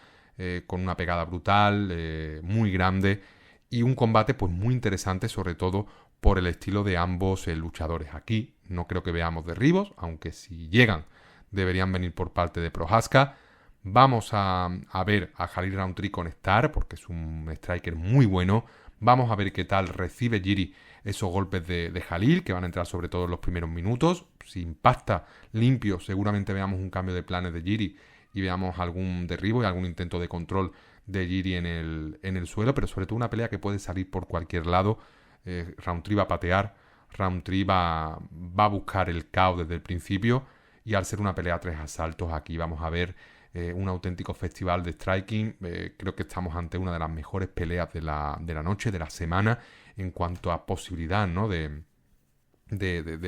con una pegada brutal, muy grande, y un combate pues muy interesante, sobre todo por el estilo de ambos luchadores. Aquí no creo que veamos derribos, aunque si llegan deberían venir por parte de Prochazka. Vamos a ver a Khalil Rountree conectar, porque es un striker muy bueno. Vamos a ver qué tal recibe Jiri esos golpes de Khalil, que van a entrar sobre todo en los primeros minutos. Si impacta limpio, seguramente veamos un cambio de planes de Jiri y veamos algún derribo y algún intento de control de Jiri en el suelo, pero sobre todo una pelea que puede salir por cualquier lado. Rountree va a patear, Rountree va a buscar el KO desde el principio, y al ser una pelea a 3 asaltos, aquí vamos a ver un auténtico festival de striking. Creo que estamos ante una de las mejores peleas de la noche, de la semana, en cuanto a posibilidad, ¿no? de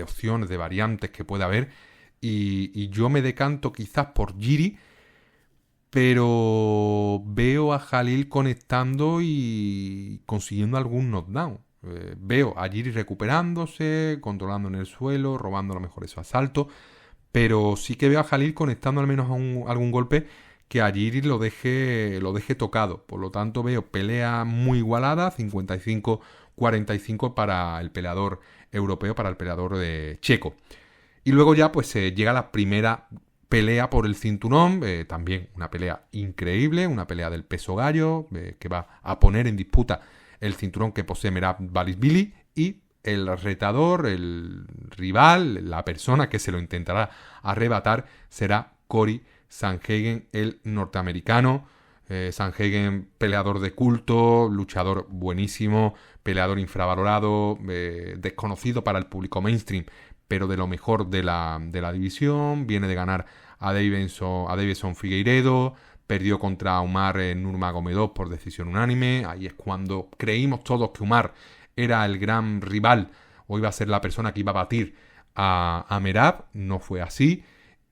opciones, de variantes que pueda haber, y yo me decanto quizás por Jiri, pero veo a Khalil conectando y consiguiendo algún knockdown. Veo a Jiri recuperándose, controlando en el suelo, robando a lo mejor esos asaltos, pero sí que veo a Khalil conectando al menos a algún golpe que a Jiri lo deje tocado. Por lo tanto, veo pelea muy igualada, 55-45 para el peleador europeo, para el peleador checo. Y luego ya pues llega la primera pelea por el cinturón, también una pelea increíble, una pelea del peso gallo, que va a poner en disputa el cinturón que posee Merab Dvalishvili, y el retador, el rival, la persona que se lo intentará arrebatar será Cory Sandhagen, el norteamericano. Sandhagen, peleador de culto, luchador buenísimo, peleador infravalorado, desconocido para el público mainstream, pero de lo mejor de la división. Viene de ganar a Davison Figueiredo, perdió contra Umar Nurmagomedov por decisión unánime. Ahí es cuando creímos todos que Umar era el gran rival o iba a ser la persona que iba a batir a Merab. No fue así,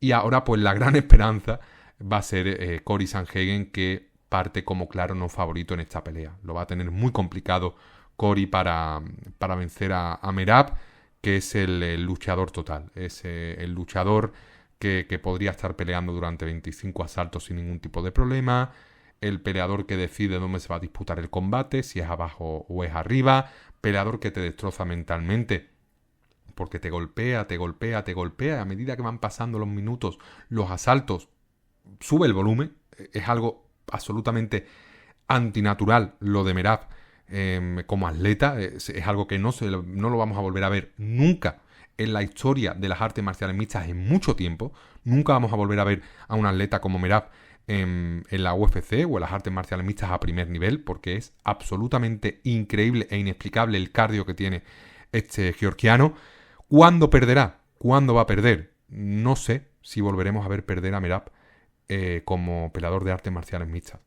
Y ahora pues la gran esperanza va a ser Cory Sandhagen, que parte como claro no favorito en esta pelea. Lo va a tener muy complicado Cory para vencer a Merab, que es el luchador total. Es el luchador que podría estar peleando durante 25 asaltos sin ningún tipo de problema. El peleador que decide dónde se va a disputar el combate, si es abajo o es arriba. Peleador que te destroza mentalmente, porque te golpea. A medida que van pasando los minutos, los asaltos, sube el volumen. Es algo absolutamente antinatural lo de Merab como atleta. Es algo que no lo vamos a volver a ver nunca en la historia de las artes marciales mixtas en mucho tiempo. Nunca vamos a volver a ver a un atleta como Merab en la UFC o en las artes marciales mixtas a primer nivel, porque es absolutamente increíble e inexplicable el cardio que tiene este georgiano. ¿Cuándo perderá? ¿Cuándo va a perder? No sé si volveremos a ver perder a Merab como peleador de artes marciales mixtas.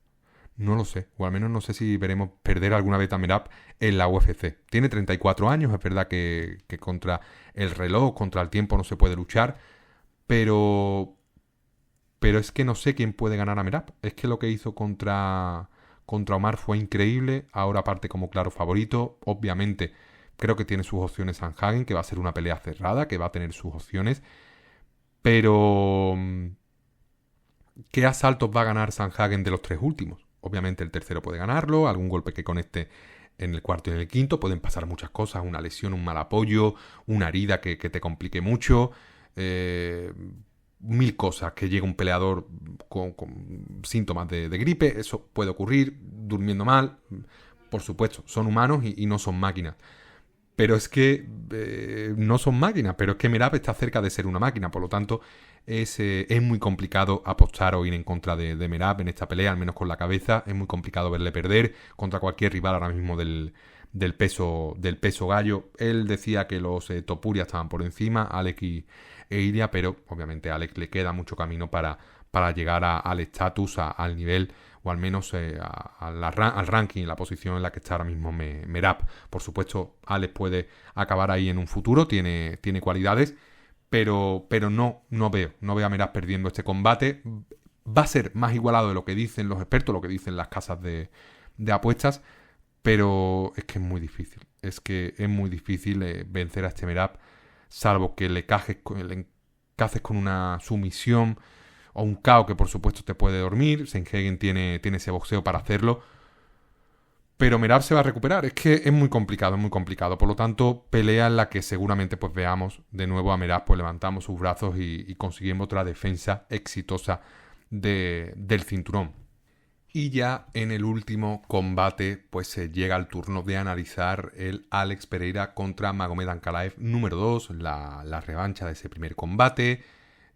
No lo sé, o al menos no sé si veremos perder alguna vez a Merab en la UFC. Tiene 34 años, es verdad que contra el reloj, contra el tiempo no se puede luchar, pero es que no sé quién puede ganar a Merab. Es que lo que hizo contra Omar fue increíble, ahora parte como claro favorito. Obviamente creo que tiene sus opciones Sandhagen, que va a ser una pelea cerrada, que va a tener sus opciones, pero ¿qué asaltos va a ganar Sandhagen de los 3 últimos? Obviamente el tercero puede ganarlo, algún golpe que conecte en el cuarto y en el quinto, pueden pasar muchas cosas, una lesión, un mal apoyo, una herida que te complique mucho, 1000 cosas, que llegue un peleador con síntomas de gripe, eso puede ocurrir, durmiendo mal, por supuesto, son humanos y no son máquinas. Pero es que no son máquinas, pero es que Merab está cerca de ser una máquina, por lo tanto es muy complicado apostar o ir en contra de Merab en esta pelea, al menos con la cabeza. Es muy complicado verle perder contra cualquier rival ahora mismo del peso gallo. Él decía que los Topuria estaban por encima, Alec e Ilia, pero obviamente a Alec le queda mucho camino para llegar al estatus, al nivel, o al menos al ranking, la posición en la que está ahora mismo Merab. Por supuesto, Alex puede acabar ahí en un futuro, tiene cualidades, pero no veo a Merab perdiendo este combate. Va a ser más igualado de lo que dicen los expertos, lo que dicen las casas de apuestas, pero es que es muy difícil. Es que es muy difícil vencer a este Merab, salvo que le encajes con una sumisión o un KO que por supuesto te puede dormir. Sandhagen tiene ese boxeo para hacerlo, pero Merab se va a recuperar. Es que es muy complicado. Por lo tanto, pelea en la que seguramente pues veamos de nuevo a Merab pues levantamos sus brazos y consiguiendo otra defensa exitosa del cinturón. Y ya en el último combate pues se llega al turno de analizar el Alex Pereira contra Magomed Ankalaev número 2, la revancha de ese primer combate.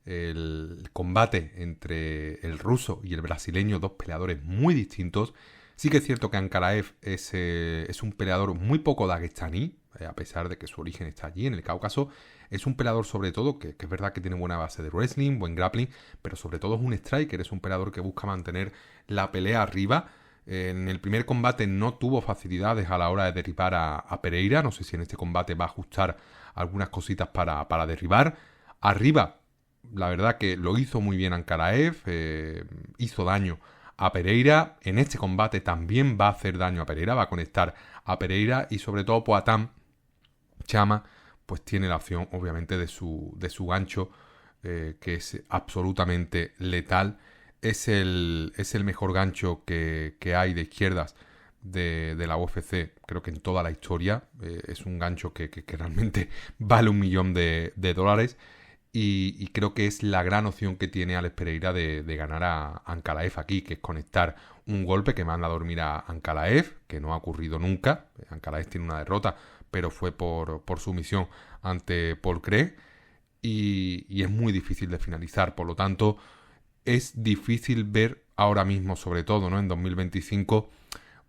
El combate entre el ruso y el brasileño, dos peleadores muy distintos. Sí que es cierto que Ankalaev es un peleador muy poco daguestaní, a pesar de que su origen está allí, en el Cáucaso. Es un peleador sobre todo, que es verdad que tiene buena base de wrestling, buen grappling, pero sobre todo es un striker, es un peleador que busca mantener la pelea arriba. En el primer combate no tuvo facilidades a la hora de derribar a Pereira. No sé si en este combate va a ajustar algunas cositas para derribar. Arriba, la verdad que lo hizo muy bien Ankalaev, hizo daño a Pereira. En este combate también va a hacer daño a Pereira, va a conectar a Pereira y sobre todo Poatan Chama pues tiene la opción obviamente de su gancho, que es absolutamente letal. Es el mejor gancho que hay de izquierdas de la UFC, creo que en toda la historia. Es un gancho que realmente vale $1 millón de dólares. Y creo que es la gran opción que tiene Alex Pereira de ganar a Ankalaev aquí, que es conectar un golpe que manda a dormir a Ankalaev, que no ha ocurrido nunca. Ankalaev tiene una derrota, pero fue por sumisión ante Paul Craig, y es muy difícil de finalizar. Por lo tanto, es difícil ver ahora mismo, sobre todo, ¿no?, en 2025,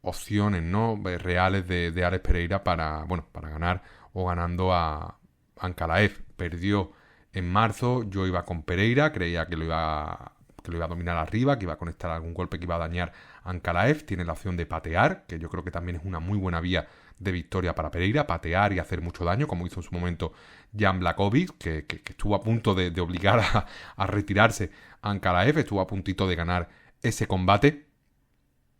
opciones, ¿no?, reales de Alex Pereira para ganar o ganando a Ankalaev. Perdió en marzo, yo iba con Pereira, creía que lo iba que lo iba a dominar arriba, que iba a conectar algún golpe que iba a dañar a Ankalaev. Tiene la opción de patear, que yo creo que también es una muy buena vía de victoria para Pereira, patear y hacer mucho daño, como hizo en su momento Jan Blachowicz, que estuvo a punto de obligar a retirarse a Ankalaev, estuvo a puntito de ganar ese combate.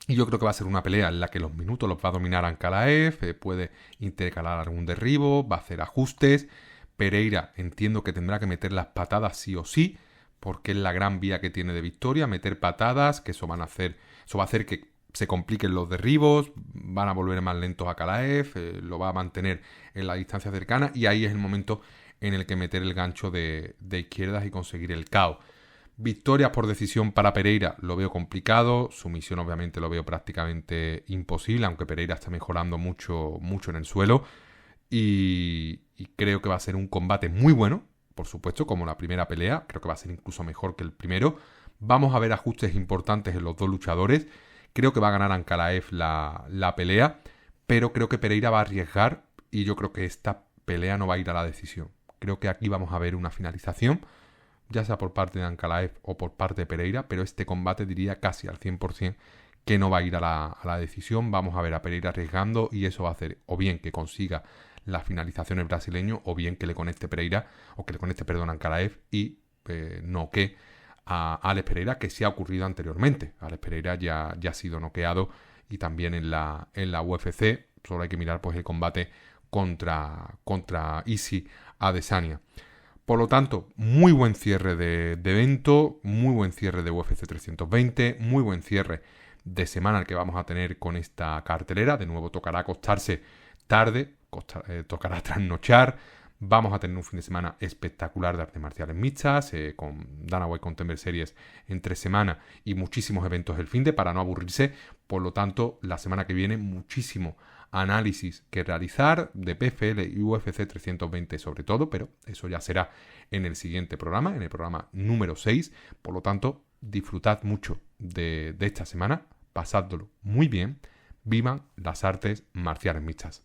Y yo creo que va a ser una pelea en la que los minutos los va a dominar Ankalaev, puede intercalar algún derribo, va a hacer ajustes. Pereira entiendo que tendrá que meter las patadas sí o sí, porque es la gran vía que tiene de victoria, meter patadas, que eso va a hacer que se compliquen los derribos, van a volver más lentos a Ankalaev, lo va a mantener en la distancia cercana, y ahí es el momento en el que meter el gancho de izquierdas y conseguir el KO. Victorias por decisión para Pereira lo veo complicado, sumisión obviamente lo veo prácticamente imposible, aunque Pereira está mejorando mucho en el suelo, y creo que va a ser un combate muy bueno, por supuesto, como la primera pelea, creo que va a ser incluso mejor que el primero. Vamos a ver ajustes importantes en los dos luchadores, creo que va a ganar Ankalaev la pelea, pero creo que Pereira va a arriesgar y yo creo que esta pelea no va a ir a la decisión. Creo que aquí vamos a ver una finalización, ya sea por parte de Ankalaev o por parte de Pereira, pero este combate diría casi al 100% que no va a ir a la decisión. Vamos a ver a Pereira arriesgando y eso va a hacer o bien que consiga la finalización el brasileño o bien que le conecte Ankalaev y noquee a Alex Pereira, que sí ha ocurrido anteriormente. Alex Pereira ya ha sido noqueado y también en la UFC. Solo hay que mirar pues el combate contra Izzy Adesanya. Por lo tanto, muy buen cierre de evento, muy buen cierre de UFC 320, muy buen cierre de semana el que vamos a tener con esta cartelera. De nuevo tocará acostarse tarde, tocará trasnochar. Vamos a tener un fin de semana espectacular de artes marciales mixtas, con Dana White Contender Series entre semana y muchísimos eventos el fin de para no aburrirse. Por lo tanto, la semana que viene muchísimo análisis que realizar de PFL y UFC 320 sobre todo, pero eso ya será en el siguiente programa, en el programa número 6. Por lo tanto, disfrutad mucho de esta semana, pasadlo muy bien, vivan las artes marciales mixtas.